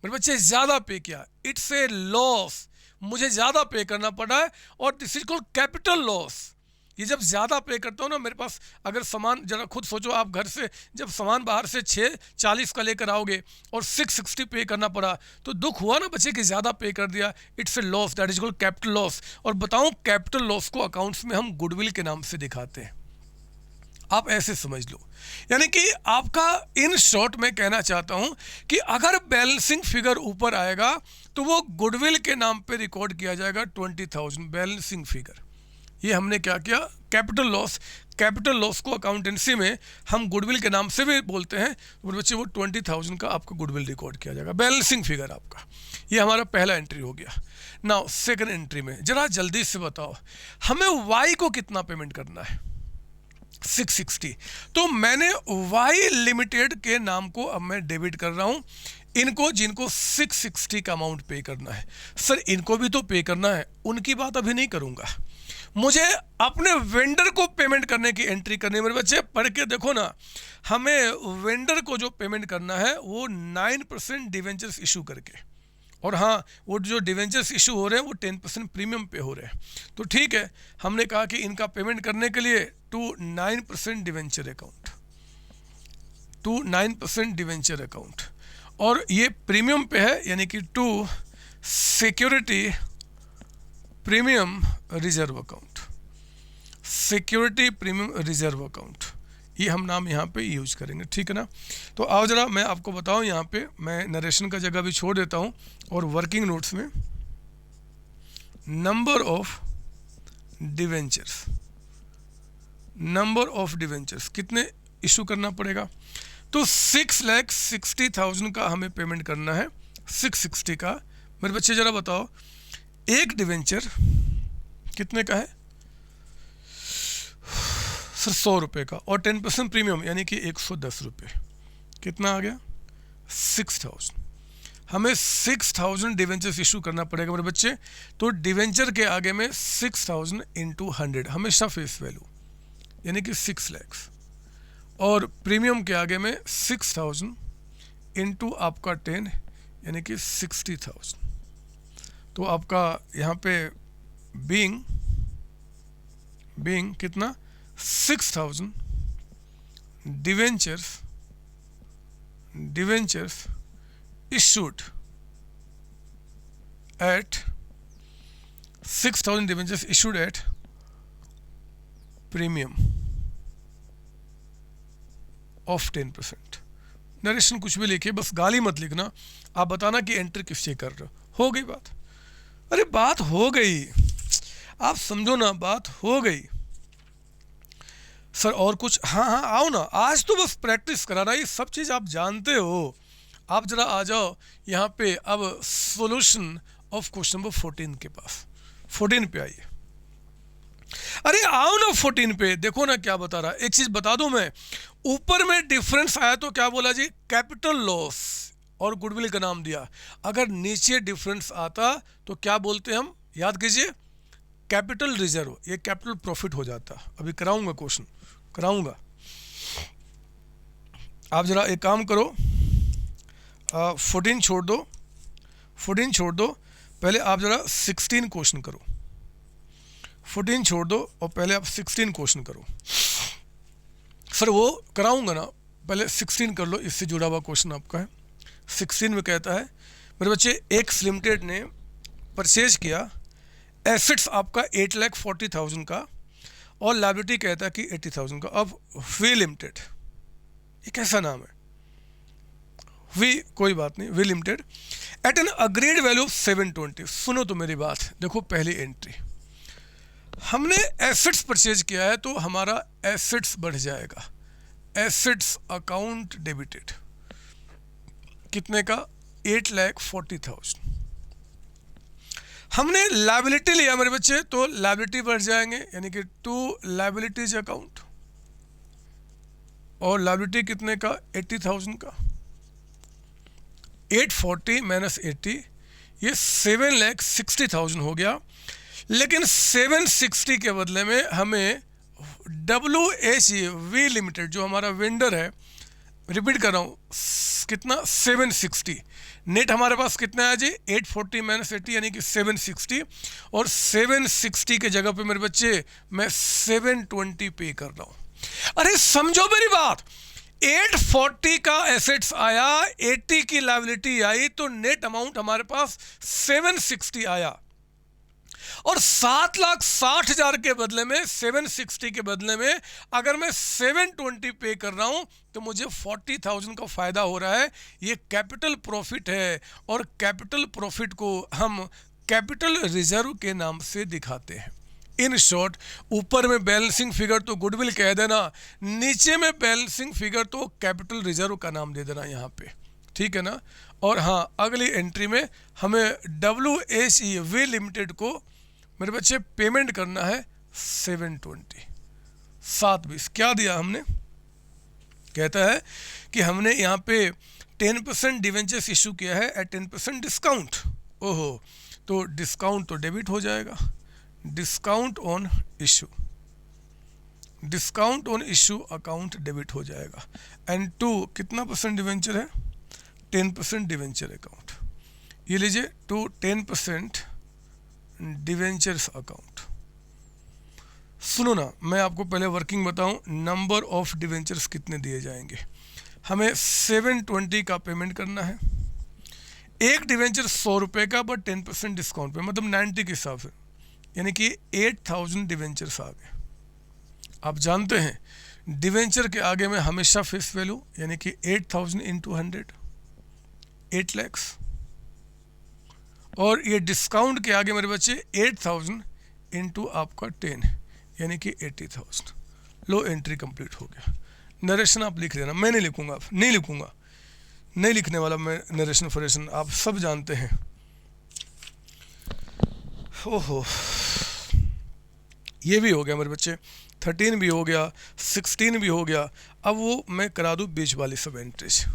मेरे बच्चे, ज्यादा पे किया। इट्स ए लॉस, मुझे ज्यादा पे करना पड़ा है, और this is called capital loss. ये जब ज़्यादा पे करता हूँ ना, मेरे पास अगर सामान, जरा खुद सोचो, आप घर से जब सामान बाहर से 640 का लेकर आओगे और 660 पे करना पड़ा, तो दुख हुआ ना बच्चे कि ज़्यादा पे कर दिया। It's a loss, that is called capital loss. और बताऊँ, कैपिटल लॉस को अकाउंट्स में हम गुडविल के नाम से दिखाते हैं, आप ऐसे समझ लो। यानी कि आपका इन शॉर्ट में कहना चाहता हूं कि अगर बैलेंसिंग फिगर ऊपर आएगा तो वो गुडविल के नाम पे रिकॉर्ड किया जाएगा 20,000 बैलेंसिंग फिगर। ये हमने क्या किया, कैपिटल लॉस। कैपिटल लॉस को अकाउंटेंसी में हम गुडविल के नाम से भी बोलते हैं। तो बच्चे वो 20,000 का आपका गुडविल रिकॉर्ड किया जाएगा, बैलेंसिंग फिगर आपका। ये हमारा पहला एंट्री हो गया। नाउ सेकंड एंट्री में जरा जल्दी से बताओ, हमें वाई को कितना पेमेंट करना है? 660। तो मैंने वाई लिमिटेड के नाम को अब मैं डेबिट कर रहा हूं, इनको जिनको 660 का अमाउंट पे करना है। सर इनको भी तो पे करना है, उनकी बात अभी नहीं करूंगा, मुझे अपने वेंडर को पेमेंट करने की एंट्री करनी है। मेरे बच्चे पढ़ के देखो ना, हमें वेंडर को जो पेमेंट करना है वो 9% डिवेंचर्स इशू करके, और हाँ, वो जो डिवेंचर्स इशू हो रहे हैं वो 10% प्रीमियम पे हो रहे हैं। तो ठीक है, हमने कहा कि इनका पेमेंट करने के लिए to 9% debenture account, to 9% debenture account, और ये प्रीमियम पे है, यानी कि to security premium reserve account, security premium reserve account, ये हम नाम यहाँ पे यूज करेंगे, ठीक है ना। तो आओ जरा मैं आपको बताऊँ, यहाँ पे मैं नरेशन का जगह भी छोड़ देता हूँ और वर्किंग नोट्स में number of debentures, number of debentures कितने इशू करना पड़ेगा। तो 6,60,000 का हमें पेमेंट करना है, 660 का। मेरे बच्चे जरा बताओ, एक डिवेंचर कितने का है? सर 100 रुपये का, और 10% प्रीमियम यानी कि 110 रुपये, कितना आ गया? 6,000। हमें 6,000 डिवेंचर्स इशू करना पड़ेगा मेरे बच्चे। तो डिवेंचर के आगे में 6,000 इंटू 100 हमेशा फेस वैल्यू, यानी कि 6 लाख, और प्रीमियम के आगे में 6,000 इंटू आपका 10 यानी कि 60,000। तो आपका यहाँ पे बीइंग कितना? 6,000 debentures issued at 6,000 debentures issued at premium of 10%। Narration कुछ भी लिखिए, बस गाली मत लिखना, आप बताना कि एंट्री किस चीज कर रहे हो गई बात। अरे बात हो गई, आप समझो ना, बात हो गई। सर और कुछ? हाँ हाँ आओ ना, आज तो बस प्रैक्टिस कराना, ये सब चीज़ आप जानते हो। आप जरा आ जाओ यहाँ पे, अब सॉल्यूशन ऑफ क्वेश्चन नंबर 14 के पास, 14 पे आइए। अरे आओ ना 14 पे, देखो ना क्या बता रहा। एक चीज़ बता दूं मैं, ऊपर में डिफरेंस आया तो क्या बोला जी? कैपिटल लॉस और गुडविल का नाम दिया। अगर नीचे डिफरेंस आता तो क्या बोलते हम? याद कीजिए, कैपिटल रिजर्व, ये कैपिटल प्रॉफिट हो जाता। अभी कराऊंगा क्वेश्चन, कराऊंगा। आप जरा एक काम करो, 14 छोड़ दो, 14 छोड़ दो, पहले आप जरा 16 क्वेश्चन करो। 14 छोड़ दो और पहले आप 16 क्वेश्चन करो। सर वो कराऊंगा ना, पहले 16 कर लो, इससे जुड़ा हुआ क्वेश्चन आपका है। 16 में कहता है मेरे बच्चे, एक्स लिमिटेड ने परचेज किया एसेट्स आपका 8,40,000 का, और लायबिलिटी कहता है कि 80,000 का। अब वी लिमिटेड, ये कैसा नाम है? वी, कोई बात नहीं, we limited at an agreed value of 720। सुनो तो मेरी बात, देखो पहली एंट्री, हमने एसेट्स परचेज किया है तो हमारा एसेट्स बढ़ जाएगा, एसेट्स अकाउंट डेबिटेड, कितने का? 8,40,000। हमने लायबिलिटी लिया मेरे बच्चे, तो लायबिलिटी बढ़ जाएंगे, यानी कि टू लायबिलिटीज अकाउंट, और लायबिलिटी कितने का? 80,000 का। 840 माइनस 80, ये 7,60,000 हो गया। लेकिन 760 के बदले में हमें WH वी लिमिटेड, जो हमारा वेंडर है, रिपीट कर रहा हूँ, कितना 760। नेट हमारे पास कितना है जी, 840 माइनस 80 यानी कि 760, और 760 के जगह पे मेरे बच्चे मैं 720 पे कर रहा हूँ। अरे समझो मेरी बात, 840 का एसेट्स आया, 80 की लायबिलिटी आई, तो नेट अमाउंट हमारे पास 760 आया। और 7,60,000 के बदले में, 760 के बदले में अगर मैं 720 पे कर रहा हूं तो मुझे 40,000 का फायदा हो रहा है। ये कैपिटल प्रॉफिट है, और कैपिटल प्रॉफिट को हम कैपिटल रिजर्व के नाम से दिखाते हैं। इन शॉर्ट, ऊपर में बैलेंसिंग फिगर तो गुडविल कह देना, नीचे में बैलेंसिंग फिगर तो कैपिटल रिजर्व का नाम दे देना यहाँ पे, ठीक है ना। और हाँ, अगली एंट्री में हमें WHEV लिमिटेड को मेरे बच्चे पेमेंट करना है 720, 720। क्या दिया हमने, कहता है कि हमने यहाँ पे 10% डिवेंचर्स इशू किया है एट 10% डिस्काउंट। ओहो, तो डिस्काउंट तो डेबिट हो जाएगा, discount on issue, discount on issue account debit हो जाएगा। एंड टू कितना परसेंट डिवेंचर है, 10% डिवेंचर अकाउंट, ये लीजिए, टू 10% डिवेंचर्स अकाउंट। सुनो ना, मैं आपको पहले वर्किंग बताऊं, नंबर ऑफ डिवेंचर्स कितने दिए जाएंगे। हमें 720 का पेमेंट करना है, एक डिवेंचर 100 रुपये का, बट 10% डिस्काउंट पे, मतलब 90 के हिसाब से, यानी कि 8,000 डिवेंचर्स आ गए। आप जानते हैं डिवेंचर के आगे में हमेशा फेस वैल्यू, यानी कि 8,000 इंटू 100, 8 लैक्स, और ये डिस्काउंट के आगे मेरे बच्चे 8,000 इंटू आपका 10, यानी कि 80,000। लो, एंट्री कंप्लीट हो गया। नरेशन आप लिख लेना, मैं नहीं लिखूंगा, नहीं लिखूंगा, नहीं लिखने वाला मैं नरेशन फॉरेशन, आप सब जानते हैं। ओहो, ये भी हो गया मेरे बच्चे, 13 भी हो गया, 16 भी हो गया। अब वो मैं करा दूँ बीच वाली सब एंट्रीज।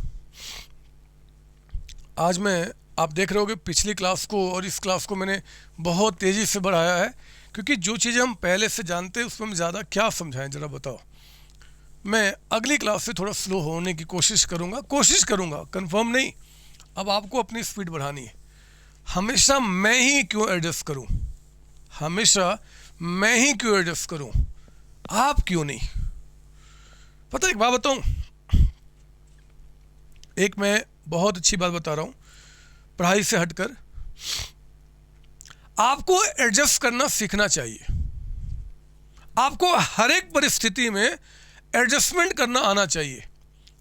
आज मैं, आप देख रहे होगे पिछली क्लास को और इस क्लास को मैंने बहुत तेज़ी से बढ़ाया है, क्योंकि जो चीज़ें हम पहले से जानते हैं उसमें हम ज़्यादा क्या समझाएं, ज़रा बताओ। मैं अगली क्लास से थोड़ा स्लो होने की कोशिश करूँगा, कंफर्म नहीं। अब आपको अपनी स्पीड बढ़ानी है। हमेशा मैं ही क्यों एडजस्ट करूँ, हमेशा मैं ही क्यों एडजस्ट करूँ, आप क्यों नहीं। पता है, एक बात बताऊँ, एक मैं बहुत अच्छी बात बता रहा हूँ, पढ़ाई से हटकर आपको एडजस्ट करना सीखना चाहिए। आपको हर एक परिस्थिति में एडजस्टमेंट करना आना चाहिए।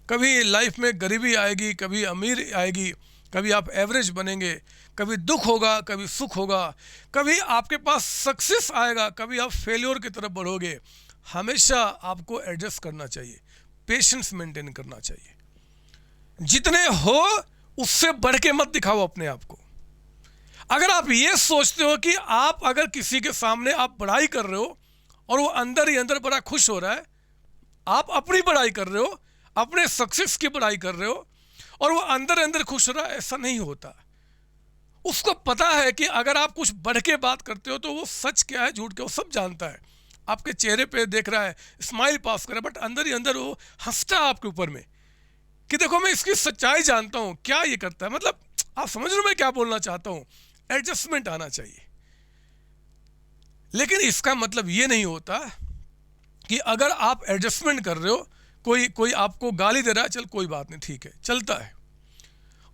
कभी लाइफ में गरीबी आएगी, कभी अमीर आएगी, कभी आप एवरेज बनेंगे, कभी दुख होगा, कभी सुख होगा, कभी आपके पास सक्सेस आएगा, कभी आप फेल्योर की तरफ बढ़ोगे। हमेशा आपको एडजस्ट करना चाहिए, पेशेंस मेंटेन करना चाहिए। जितने हो उससे बढ़ के मत दिखाओ अपने आप को। अगर आप ये सोचते हो कि आप अगर किसी के सामने आप बड़ाई कर रहे हो और वो अंदर ही अंदर बड़ा खुश हो रहा है, आप अपनी बड़ाई कर रहे हो, अपने सक्सेस की बड़ाई कर रहे हो, और वो अंदर अंदर खुश हो रहा है, ऐसा नहीं होता। उसको पता है कि अगर आप कुछ बढ़ के बात करते हो तो वो सच क्या है, झूठ क्या, वो सब जानता है। आपके चेहरे पे देख रहा है, स्माइल पास कर रहा है, बट अंदर ही अंदर वो हंसता है आपके ऊपर में कि देखो मैं इसकी सच्चाई जानता हूँ, क्या ये करता है। मतलब आप समझ रहे हो मैं क्या बोलना चाहता हूँ। एडजस्टमेंट आना चाहिए, लेकिन इसका मतलब ये नहीं होता कि अगर आप एडजस्टमेंट कर रहे हो, कोई आपको गाली दे रहा है, चल कोई बात नहीं, ठीक है, चलता है।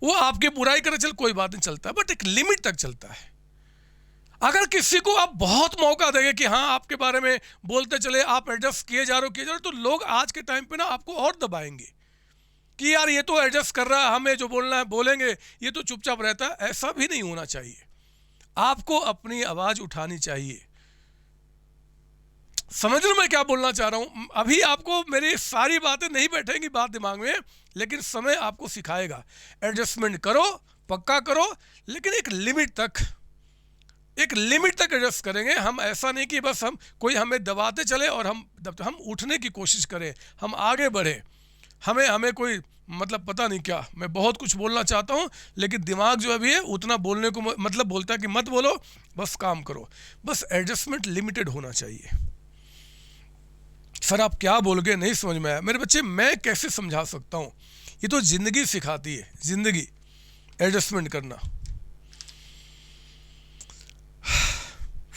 वो आपकी बुराई करे, चल कोई बात नहीं, चलता है, बट एक लिमिट तक चलता है। अगर किसी को आप बहुत मौका देंगे कि हाँ आपके बारे में बोलते चले, आप एडजस्ट किए जा रहे हो, तो लोग आज के टाइम पे ना आपको और दबाएंगे कि यार ये तो एडजस्ट कर रहा है, हमें जो बोलना है बोलेंगे, ये तो चुपचाप रहता है। ऐसा भी नहीं होना चाहिए, आपको अपनी आवाज़ उठानी चाहिए। समझ लो मैं क्या बोलना चाह रहा हूँ। अभी आपको मेरी सारी बातें नहीं बैठेंगी बात दिमाग में, लेकिन समय आपको सिखाएगा। एडजस्टमेंट करो, पक्का करो, लेकिन एक लिमिट तक एडजस्ट करेंगे हम। ऐसा नहीं कि बस हम कोई हमें दबाते चले और हम उठने की कोशिश करें, हम आगे बढ़े। हमें कोई मतलब पता नहीं क्या, मैं बहुत कुछ बोलना चाहता हूँ, लेकिन दिमाग जो अभी है उतना बोलने को मतलब बोलता है कि मत बोलो, बस काम करो। बस एडजस्टमेंट लिमिटेड होना चाहिए। सर आप क्या बोल गए, नहीं समझ में आया। मेरे बच्चे मैं कैसे समझा सकता हूँ, ये तो ज़िंदगी सिखाती है, ज़िंदगी एडजस्टमेंट करना।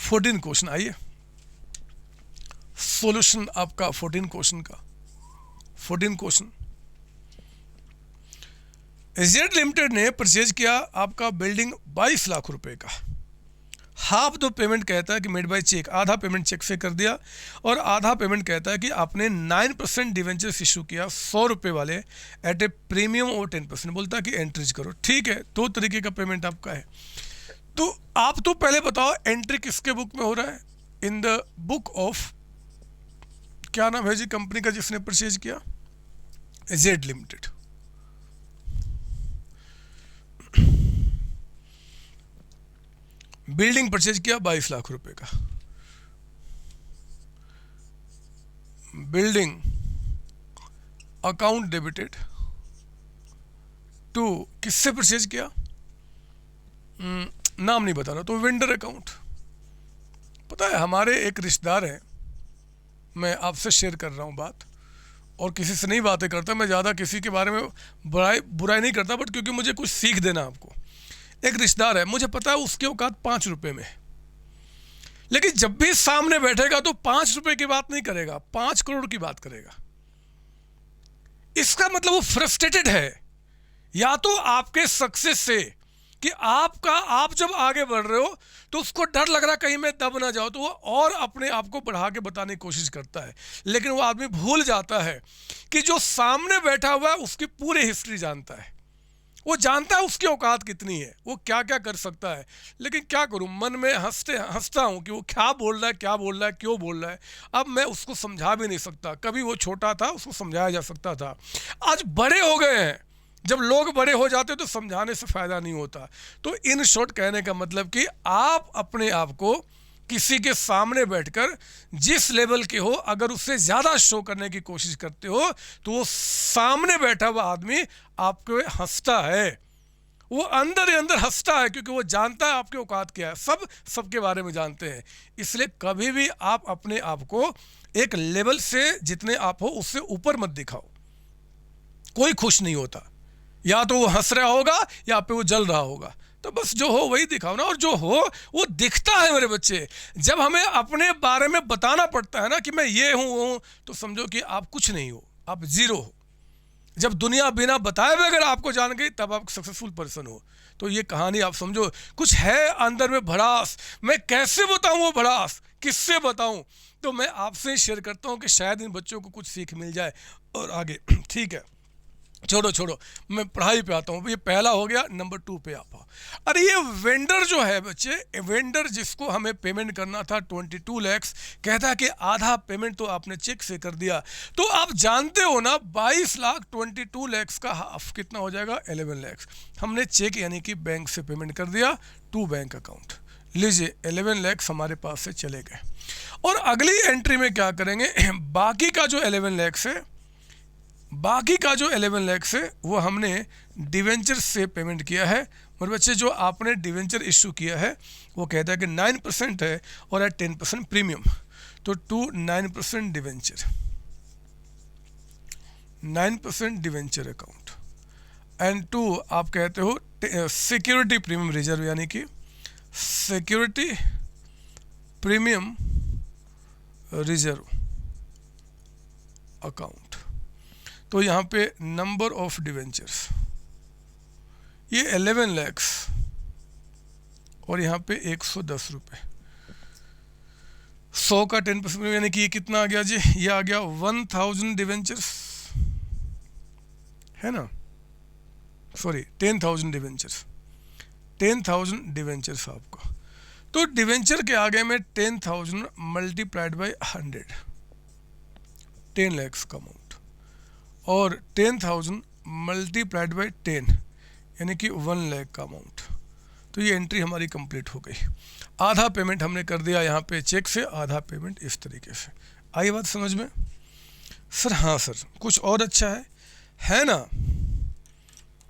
14 क्वेश्चन, आइए सॉल्यूशन आपका 14 क्वेश्चन का। 14 क्वेश्चन, जेड लिमिटेड ने परचेज किया आपका बिल्डिंग 22 लाख रुपए का। हाफ द पेमेंट कहता है कि मेड बाय चेक, आधा पेमेंट चेक से कर दिया, और आधा पेमेंट कहता है कि आपने 9% डिवेंचर्स इशू किया 100 रुपये वाले एट ए प्रीमियम और 10%, बोलता है कि एंट्रीज करो। ठीक है, 2 तरीके का पेमेंट आपका है। तो आप तो पहले बताओ एंट्री किसके बुक में हो रहा है? इन द बुक ऑफ, क्या नाम है जी कंपनी का जिसने परचेज किया? Z limited. बिल्डिंग परचेज किया 22 लाख रुपए का। बिल्डिंग अकाउंट डेबिटेड टू, किससे परचेज किया? नाम नहीं बताना, तो वेंडर अकाउंट। पता है हमारे एक रिश्तेदार हैं, मैं आपसे शेयर कर रहा हूँ बात, और किसी से नहीं बातें करता मैं ज़्यादा, किसी के बारे में बुराई नहीं करता, बट क्योंकि मुझे कुछ सीख देना आपको। एक रिश्तेदार है, मुझे पता है उसके औकात 5 रुपये में, लेकिन जब भी सामने बैठेगा तो 5 रुपये की बात नहीं करेगा, 5 करोड़ की बात करेगा। इसका मतलब वो फ्रस्ट्रेटेड है, या तो आपके सक्सेस से कि आप जब आगे बढ़ रहे हो तो उसको डर लग रहा कहीं मैं दब ना जाऊं, तो वो और अपने आप को बढ़ा के बताने की कोशिश करता है। लेकिन वो आदमी भूल जाता है कि जो सामने बैठा हुआ है उसकी पूरी हिस्ट्री जानता है, वो जानता है उसकी औकात कितनी है, वो क्या क्या कर सकता है। लेकिन क्या करूं, मन में हंसता हूं कि वो क्या बोल रहा है, क्या बोल रहा है, क्यों बोल रहा है। अब मैं उसको समझा भी नहीं सकता, कभी वो छोटा था उसको समझाया जा सकता था, आज बड़े हो गए हैं, जब लोग बड़े हो जाते तो समझाने से फ़ायदा नहीं होता। तो इन शॉर्ट कहने का मतलब कि आप अपने आप को किसी के सामने बैठकर जिस लेवल के हो, अगर उससे ज़्यादा शो करने की कोशिश करते हो तो वो सामने बैठा हुआ आदमी आपको हंसता है, वो अंदर ही अंदर हंसता है, क्योंकि वो जानता है आपके औकात क्या है। सबके बारे में जानते हैं। इसलिए कभी भी आप अपने आप को एक लेवल से जितने आप हो उससे ऊपर मत दिखाओ। कोई खुश नहीं होता, या तो वो हंस रहा होगा या पे वो जल रहा होगा, तो बस जो हो वही दिखाओ ना। और जो हो वो दिखता है मेरे बच्चे। जब हमें अपने बारे में बताना पड़ता है ना कि मैं ये हूँ, तो समझो कि आप कुछ नहीं हो, आप जीरो हो। जब दुनिया बिना बताए हुए अगर आपको जान गई तब आप सक्सेसफुल पर्सन हो। तो ये कहानी आप समझो, कुछ है अंदर में भड़ास, मैं कैसे बताऊं वो भड़ास, किससे बताऊं? तो मैं आपसे शेयर करता हूं कि शायद इन बच्चों को कुछ सीख मिल जाए और आगे। ठीक है, छोड़ो, मैं पढ़ाई पे आता हूँ। ये पहला हो गया, नंबर 2 पे आप। अरे ये वेंडर जो है बच्चे, वेंडर जिसको हमें पेमेंट करना था 22 लाख, कहता है कि आधा पेमेंट तो आपने चेक से कर दिया। तो आप जानते हो ना 22 लाख 22 लाख का हाफ कितना हो जाएगा? 11 लाख। हमने चेक यानी कि बैंक से पेमेंट कर दिया टू बैंक अकाउंट। लीजिए 11 लाख हमारे पास से चले गए। और अगली एंट्री में क्या करेंगे, बाकी का जो 11 लाख है, बाकी का जो 11 लाख है वो हमने डिवेंचर से पेमेंट किया है। और बच्चे जो आपने डिवेंचर इशू किया है वो कहता है कि 9% है और है 10% प्रीमियम, तो 9% डिवेंचर, 9% डिवेंचर अकाउंट एंड 2 आप कहते हो सिक्योरिटी प्रीमियम रिजर्व, यानी कि सिक्योरिटी प्रीमियम रिजर्व अकाउंट। तो यहाँ पे नंबर ऑफ डिवेंचर्स ये 11 लाख और यहाँ पे 110 रुपये, 100 का 10%, यानी कि ये कितना आ गया जी? ये आ गया 1000 डिवेंचर्स, है ना, सॉरी 10,000 डिवेंचर्स, 10,000 डिवेंचर्स आपका। तो डिवेंचर के आगे में 10,000 मल्टीप्लाइड बाई 100, 10 लाख का अमाउंट, और 10,000 मल्टीप्लाइड बाई 10 यानी कि 1 लाख का अमाउंट। तो ये एंट्री हमारी कंप्लीट हो गई। आधा पेमेंट हमने कर दिया यहाँ पे चेक से, आधा पेमेंट इस तरीके से। आई बात समझ में? सर हाँ सर, कुछ और अच्छा है ना?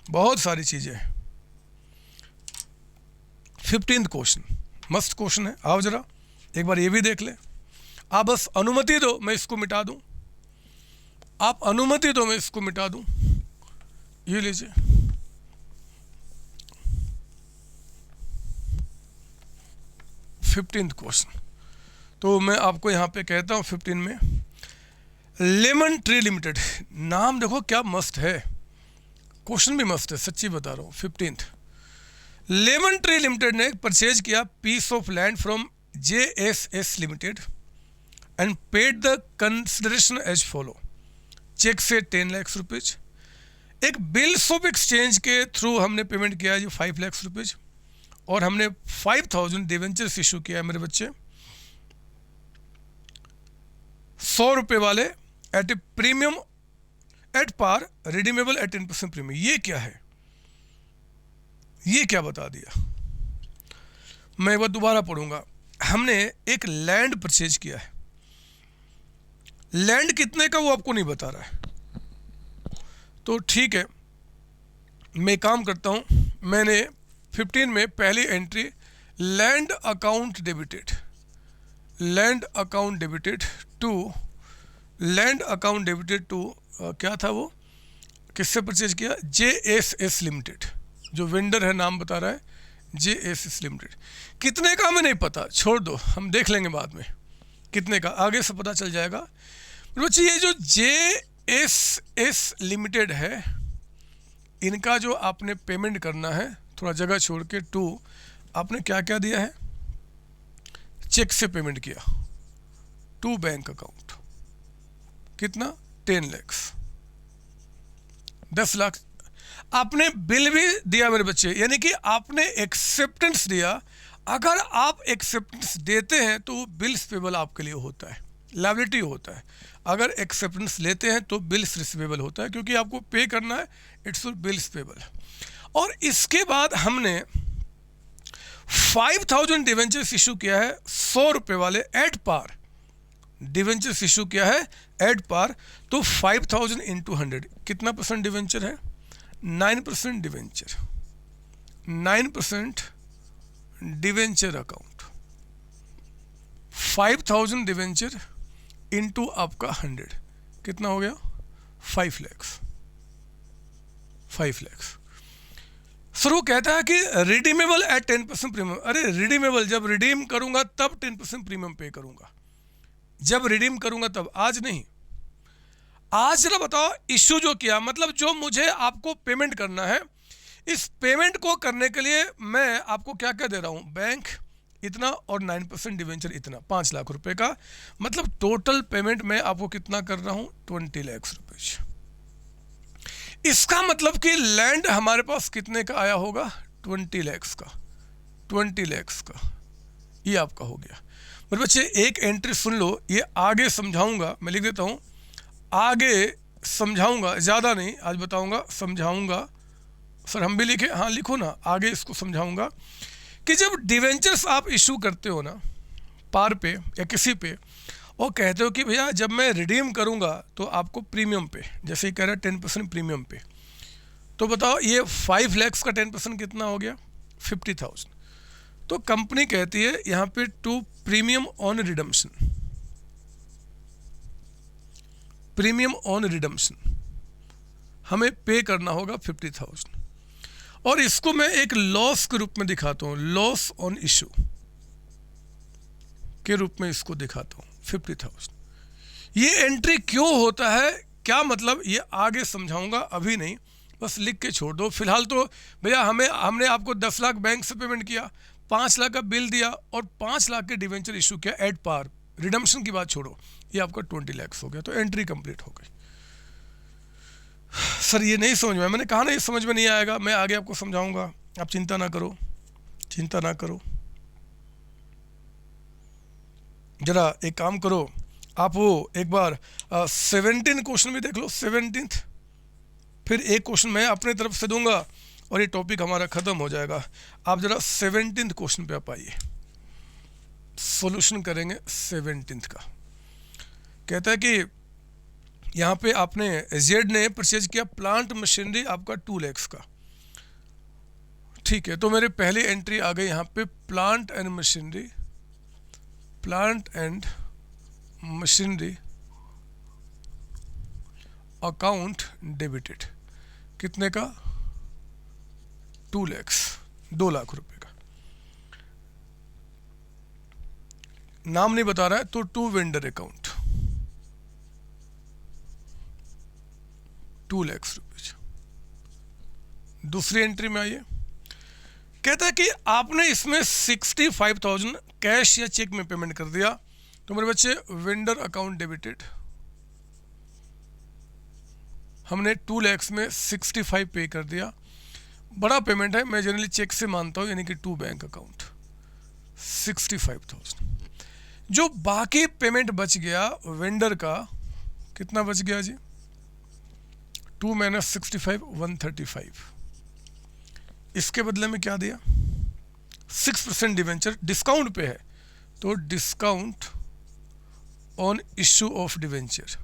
बहुत सारी चीज़ें हैं। 15th क्वेश्चन मस्त क्वेश्चन है, आओ जरा एक बार ये भी देख ले। आप बस अनुमति दो मैं इसको मिटा दूं, आप अनुमति दो मैं इसको मिटा दूं। ये लीजिए, फिफ्टींथ क्वेश्चन। तो मैं आपको यहाँ पे कहता हूँ 15 में, लेमन ट्री लिमिटेड, नाम देखो क्या मस्त है, क्वेश्चन भी मस्त है, सच्ची बता रहा हूँ। 15th, लेमन ट्री लिमिटेड ने परचेज किया piece of land from JSS limited and paid the consideration as follow. Cheque से 10 लाख रुपीज, एक बिल्स ऑफ एक्सचेंज के थ्रू हमने पेमेंट किया जो 5 लाख रुपीज, और हमने 5000 डिवेंचर्स इशू किया है मेरे बच्चे, 100 रुपये वाले at a premium at par, redeemable at 10% premium. ये क्या है, ये क्या बता दिया? मैं एक बार दोबारा पढ़ूंगा। हमने एक लैंड परचेज किया है, लैंड कितने का वो आपको नहीं बता रहा है, तो ठीक है मैं काम करता हूं, मैंने 15 में पहली entry land account debited, land account debited to, land account debited to क्या था वो, किससे परचेज किया? JSS लिमिटेड, जो वेंडर है नाम बता रहा है JSS लिमिटेड। कितने का हमें नहीं पता, छोड़ दो, हम देख लेंगे बाद में कितने का, आगे से पता चल जाएगा। बच्चे ये जो JSS लिमिटेड है, इनका जो आपने पेमेंट करना है, थोड़ा जगह छोड़ के टू, आपने क्या क्या दिया है? चेक से पेमेंट किया टू बैंक अकाउंट, कितना? 10 लाख, 10 लाख। आपने बिल भी दिया मेरे बच्चे, यानी कि आपने एक्सेप्टेंस दिया। अगर आप एक्सेप्टेंस देते हैं तो बिल्स पेबल आपके लिए होता है, लायबिलिटी होता है। अगर एक्सेप्टेंस लेते हैं तो बिल्स रिसीवेबल होता है, क्योंकि आपको पे करना है, इट्स बिल्स पेबल। और इसके बाद हमने 5000 डिवेंचर्स इशू किया है, 100 रुपये वाले एट पार डिवेंचर्स इशू किया है एट पार। तो 5000 इंटू 100 कितना परसेंट डिवेंचर है? 9% debenture, 9% debenture account, 5000 debenture into आपका 100 कितना हो गया? 5 लाख, 5 लाख। सर वो कहता है कि रिडीमेबल एट 10% प्रीमियम। अरे रिडीमेबल जब रिडीम करूंगा तब 10% प्रीमियम पे करूंगा, जब रिडीम करूंगा तब, आज नहीं। आज जरा बताओ, इश्यू जो किया मतलब जो मुझे आपको पेमेंट करना है, इस पेमेंट को करने के लिए मैं आपको क्या क्या दे रहा हूं? बैंक इतना और 9% डिवेंचर इतना, 5 लाख रुपए का, मतलब टोटल पेमेंट मैं आपको कितना कर रहा हूं? 20 लाख रुपए। इसका मतलब कि लैंड हमारे पास कितने का आया होगा? 20 लाख का, 20 लाख का, ये आपका हो गया। मेरे बच्चे एक एंट्री सुन लो, ये आगे समझाऊंगा, मैं लिख देता हूं, आगे समझाऊंगा, ज़्यादा नहीं आज बताऊंगा, समझाऊंगा। सर हम भी लिखे? हाँ लिखो ना, आगे इसको समझाऊंगा कि जब डिवेंचर्स आप इशू करते हो ना पार पे या किसी पे, और कहते हो कि भैया जब मैं रिडीम करूंगा तो आपको प्रीमियम पे, जैसे ही कह रहा है 10% प्रीमियम पे, तो बताओ ये 5 लाख का 10% कितना हो गया? 50,000। तो कंपनी कहती है यहाँ पे to premium on redemption, premium on redemption हमें पे करना होगा 50,000, और इसको मैं एक लॉस के रूप में दिखाता हूं, लॉस ऑन इशू के रूप में इसको दिखाता हूं 50,000। ये एंट्री क्यों होता है, क्या मतलब, ये आगे समझाऊंगा, अभी नहीं, बस लिख के छोड़ दो। फिलहाल तो भैया हमने आपको 10 लाख बैंक से पेमेंट किया, 5 लाख का बिल दिया और 5 लाख के डिवेंचर इशू किया एट पार, रिडम्पशन की बात छोड़ो, ये आपका 20 लाख हो गया, तो एंट्री कंप्लीट हो गई। सर ये नहीं समझ में, मैंने कहा ना ये समझ में नहीं आएगा, मैं आगे आपको समझाऊंगा, आप चिंता ना करो, चिंता ना करो। जरा एक काम करो, आप वो एक बार 17 क्वेश्चन भी देख लो, 17th, फिर एक क्वेश्चन मैं अपने तरफ से दूंगा और ये टॉपिक हमारा खत्म हो जाएगा। आप जरा 17th क्वेश्चन पे आप आइए, सॉल्यूशन करेंगे 17th का। कहता है कि यहाँ पे आपने जेड ने परचेज किया प्लांट मशीनरी आपका 2 लाख का, ठीक है। तो मेरे पहली एंट्री आ गई यहाँ पे plant and machinery, plant and machinery account debited, कितने का? 2 लाख, 2 लाख रुपए का। नाम नहीं बता रहा है तो टू वेंडर अकाउंट, 2 लाख रुपए। दूसरी एंट्री में आइए, कहता है कि आपने इसमें 65,000 कैश या चेक में पेमेंट कर दिया, तो मेरे बच्चे वेंडर अकाउंट डेबिटेड, हमने 2 लाख में 65 पे कर दिया। बड़ा पेमेंट है, मैं जनरली चेक से मानता हूँ, यानी कि 2 बैंक अकाउंट 65,000। जो बाकी पेमेंट बच गया वेंडर का, कितना बच गया जी? 2 - 65 135। इसके बदले में क्या दिया? 6% डिवेंचर, डिस्काउंट पे है तो discount on issue of debenture,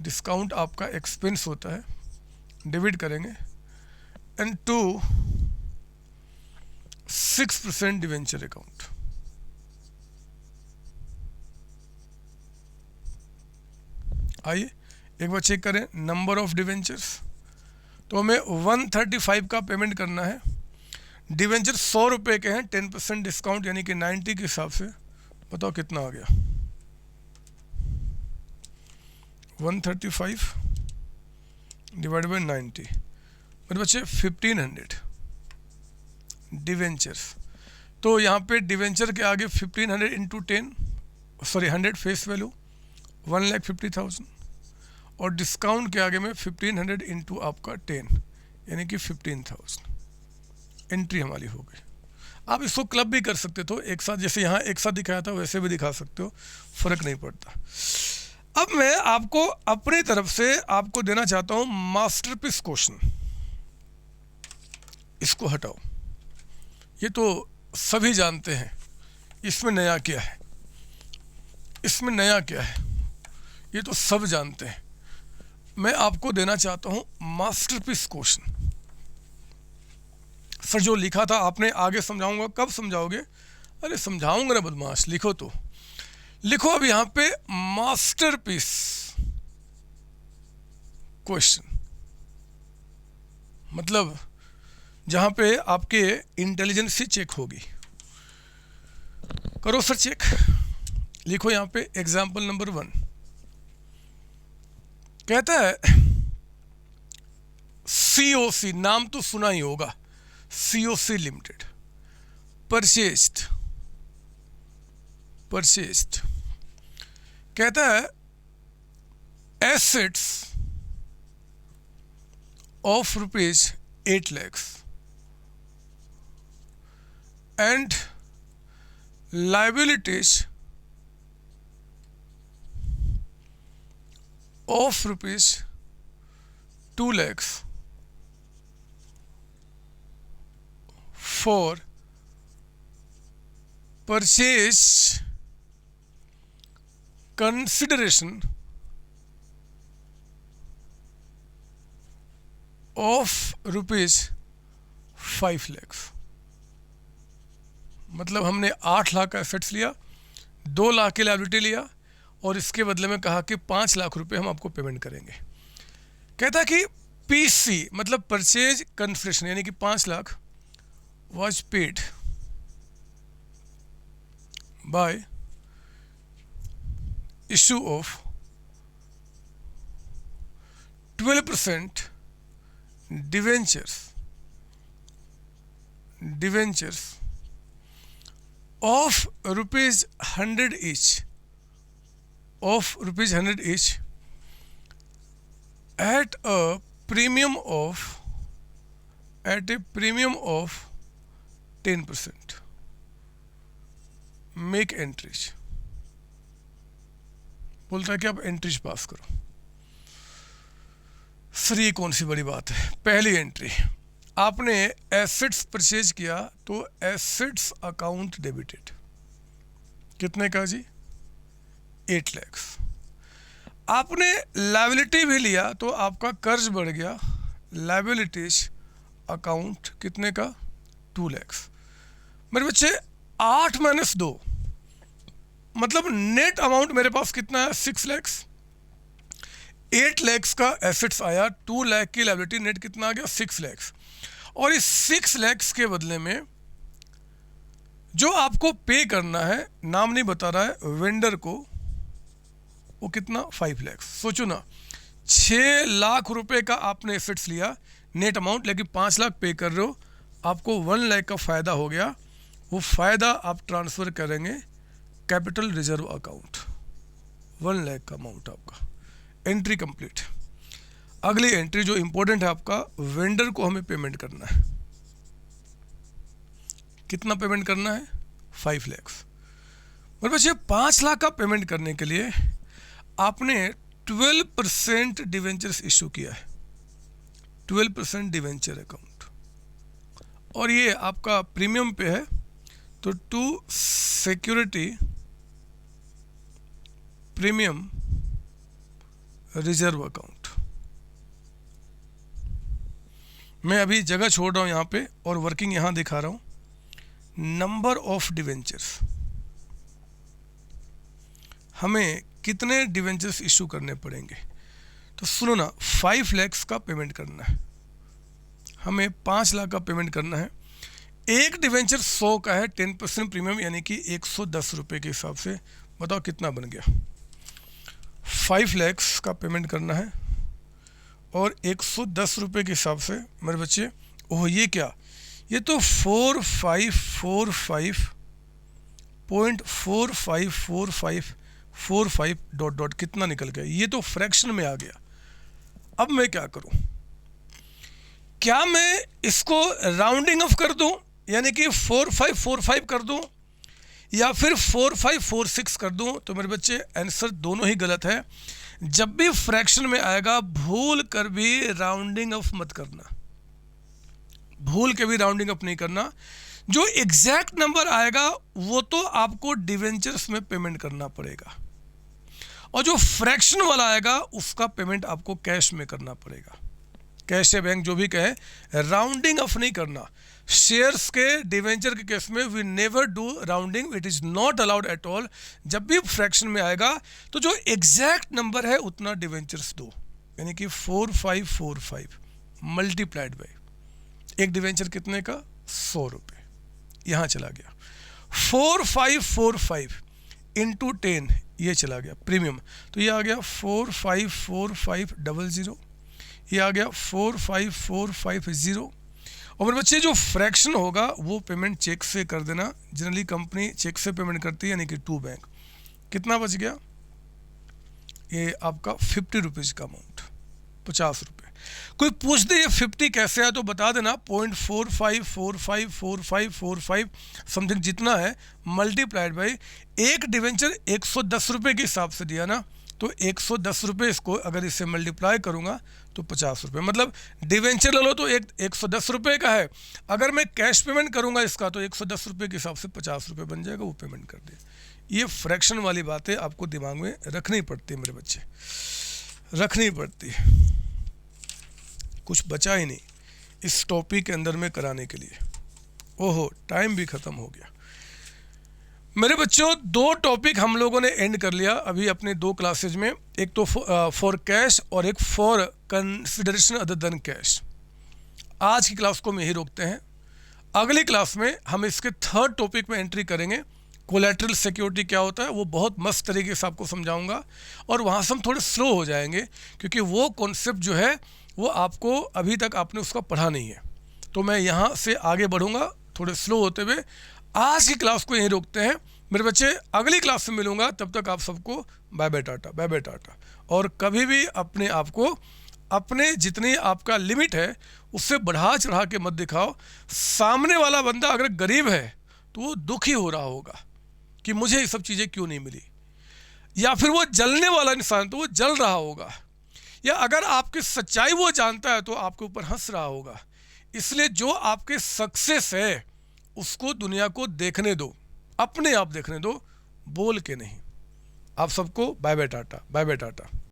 discount आपका एक्सपेंस होता है, डेबिट करेंगे, एंड टू 6% डिवेंचर अकाउंट। आइए एक बार चेक करें नंबर ऑफ डिवेंचर्स, तो हमें 135 का पेमेंट करना है। डिवेंचर 100 रुपये के हैं, 10% डिस्काउंट यानी कि 90 के हिसाब से, बताओ कितना आ गया? 135 डिवाइड बाई 90, मेरे बच्चे 1500 डिवेंचर्स। तो यहाँ पे डिवेंचर के आगे 1500 इंटू 100 फेस वैल्यू 1,50,000, और डिस्काउंट के आगे में 1500 इंटू आपका 10 यानी कि 15,000। एंट्री हमारी हो गई। आप इसको क्लब भी कर सकते हो एक साथ, जैसे यहाँ एक साथ दिखाया था वैसे भी दिखा सकते हो, फर्क नहीं पड़ता। अब मैं आपको अपनी तरफ से आपको देना चाहता हूँ मास्टरपीस क्वेश्चन। इसको हटाओ, ये तो सभी जानते हैं, इसमें नया क्या है? इसमें नया क्या है ये तो सब जानते हैं। मैं आपको देना चाहता हूं मास्टरपीस क्वेश्चन। सर जो लिखा था आपने, आगे समझाऊंगा। कब समझाओगे? अरे समझाऊंगा ना बदमाश, लिखो तो लिखो। अब यहां पे मास्टरपीस क्वेश्चन मतलब जहां पे आपके इंटेलिजेंस ही चेक होगी। करो सर चेक, लिखो यहां पे एग्जाम्पल नंबर 1 कहता है COC, नाम तो सुना ही होगा, COC लिमिटेड, परचेस्ड कहता है assets of ₹8 lakhs and liabilities of ₹2 lakhs for purchase consideration of ₹5 lakhs। मतलब हमने 8 लाख का एसेट्स लिया, 2 लाख की लायबिलिटी लिया, और इसके बदले में कहा कि 5 लाख रुपए हम आपको पेमेंट करेंगे। कहता कि PC मतलब परचेज कंसिडरेशन यानी कि 5 lakh was paid by issue of 12% debentures of ₹100 each, at a premium of 10%. Make entries। बोलता है कि आप एंट्रीज पास करो। सर ये कौन सी बड़ी बात है? पहली एंट्री, आपने एसेट्स परचेज किया तो एसेट्स अकाउंट डेबिटेड, कितने का जी? 8 लाख। आपने लायबिलिटी भी लिया तो आपका कर्ज बढ़ गया, लायबिलिटीज अकाउंट कितने का? 2 लाख। मेरे बच्चे 8 - 2 मतलब नेट अमाउंट मेरे पास कितना है 6 लाख, 8 लाख का एसेट्स आया, 2 लाख की लायबिलिटी, नेट कितना आ गया 6 लाख। और इस 6 लाख के बदले में जो आपको पे करना है, नाम नहीं बता रहा है, वेंडर को, वो कितना 5 लाख। सोचो ना, 6 लाख रुपए का आपने एसेट्स लिया नेट अमाउंट, लेकिन 5 लाख पे कर रहे हो, आपको 1 लाख का फ़ायदा हो गया। वो फ़ायदा आप ट्रांसफ़र करेंगे कैपिटल रिजर्व अकाउंट, 1 लाख का अमाउंट आपका, एंट्री कंप्लीट। अगली एंट्री जो इंपॉर्टेंट है आपका, वेंडर को हमें पेमेंट करना है। कितना पेमेंट करना है 5 लाख। मेरे बच्चे 5 लाख का पेमेंट करने के लिए आपने 12% डिवेंचर्स इशू किया है, 12% डिवेंचर अकाउंट, और ये आपका प्रीमियम पे है, तो to security premium reserve account. मैं अभी जगह छोड़ रहा हूँ यहाँ पे और वर्किंग यहाँ दिखा रहा हूँ। नंबर ऑफ डिवेंचर्स, हमें कितने डिवेंचर्स इशू करने पड़ेंगे, तो सुनो ना, 5 लाख का पेमेंट करना है, हमें 5 लाख का पेमेंट करना है। एक डिवेंचर 100 का है, 10% प्रीमियम यानी कि 110 रुपये के हिसाब से, बताओ कितना बन गया। 5 लाख का पेमेंट करना है और 110 रुपये के हिसाब से मेरे बच्चे, ओह ये क्या, ये तो 4545.4545 डॉट डॉट कितना निकल गया, ये तो फ्रैक्शन में आ गया। अब मैं क्या करूं, क्या मैं इसको राउंडिंग ऑफ कर दूं, यानी कि 4545 कर दूं, या फिर 4546 कर दूं? तो मेरे बच्चे आंसर दोनों ही गलत है। जब भी फ्रैक्शन में आएगा भूल कर भी राउंडिंग ऑफ मत करना, भूल के भी राउंडिंग अप नहीं करना। जो एग्जैक्ट नंबर आएगा वो तो आपको डिवेंचर्स में पेमेंट करना पड़ेगा, और जो फ्रैक्शन वाला आएगा उसका पेमेंट आपको कैश में करना पड़ेगा। कैश या बैंक जो भी कहे, राउंडिंग ऑफ नहीं करना। शेयर्स के डिवेंचर के केस में we never do rounding, it is not allowed at all. जब भी फ्रैक्शन में आएगा तो जो एग्जैक्ट नंबर है उतना डिवेंचर्स दो, यानी कि 4545 मल्टीप्लाइड बाई, एक डिवेंचर कितने का 100 रुपये, यहाँ चला गया। 4545 इंटू 10 ये चला गया प्रीमियम, तो ये आ गया 454500, ये आ गया 45450। और मेरे बच्चे जो फ्रैक्शन होगा वो पेमेंट चेक से कर देना, जनरली कंपनी चेक से पेमेंट करती है, यानी कि टू बैंक। कितना बच गया, ये आपका 50 रुपीज़ का अमाउंट, 50 रुपये। कोई पूछ दे ये 50 कैसे है तो बता देना 0.45454545 समथिंग जितना है, मल्टीप्लाइड बाई एक डिवेंचर 110 रुपये के हिसाब से दिया ना, तो 110 रुपये इसको अगर इससे मल्टीप्लाई करूँगा तो 50 रुपये, मतलब डिवेंचर ले लो तो 110 रुपये का है, अगर मैं कैश पेमेंट करूँगा इसका तो 110 रुपये के हिसाब से 50 रुपये बन जाएगा, वो पेमेंट कर दे। ये फ्रैक्शन वाली बातें आपको दिमाग में रखनी पड़ती है मेरे बच्चे, रखनी पड़ती है। कुछ बचा ही नहीं इस टॉपिक के अंदर में कराने के लिए। ओहो टाइम भी ख़त्म हो गया मेरे बच्चों। 2 टॉपिक हम लोगों ने एंड कर लिया अभी अपने 2 क्लासेज में, एक तो फॉर कैश और एक for consideration other than cash. आज की क्लास को हम यही रोकते हैं, अगली क्लास में हम इसके 3rd टॉपिक में एंट्री करेंगे। कोलैटरल सिक्योरिटी क्या होता है वो बहुत मस्त तरीके से आपको समझाऊंगा, और वहाँ से हम थोड़े स्लो हो जाएंगे क्योंकि वो कॉन्सेप्ट जो है वो आपको अभी तक आपने उसका पढ़ा नहीं है, तो मैं यहाँ से आगे बढ़ूँगा थोड़े स्लो होते हुए। आज की क्लास को यहीं रोकते हैं मेरे बच्चे, अगली क्लास में मिलूँगा, तब तक आप सबको bye bye tata, bye bye tata. और कभी भी अपने आप को, अपने जितनी आपका लिमिट है उससे बढ़ा चढ़ा के मत दिखाओ। सामने वाला बंदा अगर गरीब है तो वो दुखी हो रहा होगा कि मुझे ये सब चीज़ें क्यों नहीं मिली, या फिर वो जलने वाला इंसान तो वो जल रहा होगा, या अगर आपकी सच्चाई वो जानता है तो आपके ऊपर हंस रहा होगा। इसलिए जो आपके सक्सेस है उसको दुनिया को देखने दो, अपने आप देखने दो, बोल के नहीं। आप सबको bye bye tata, bye bye Tata.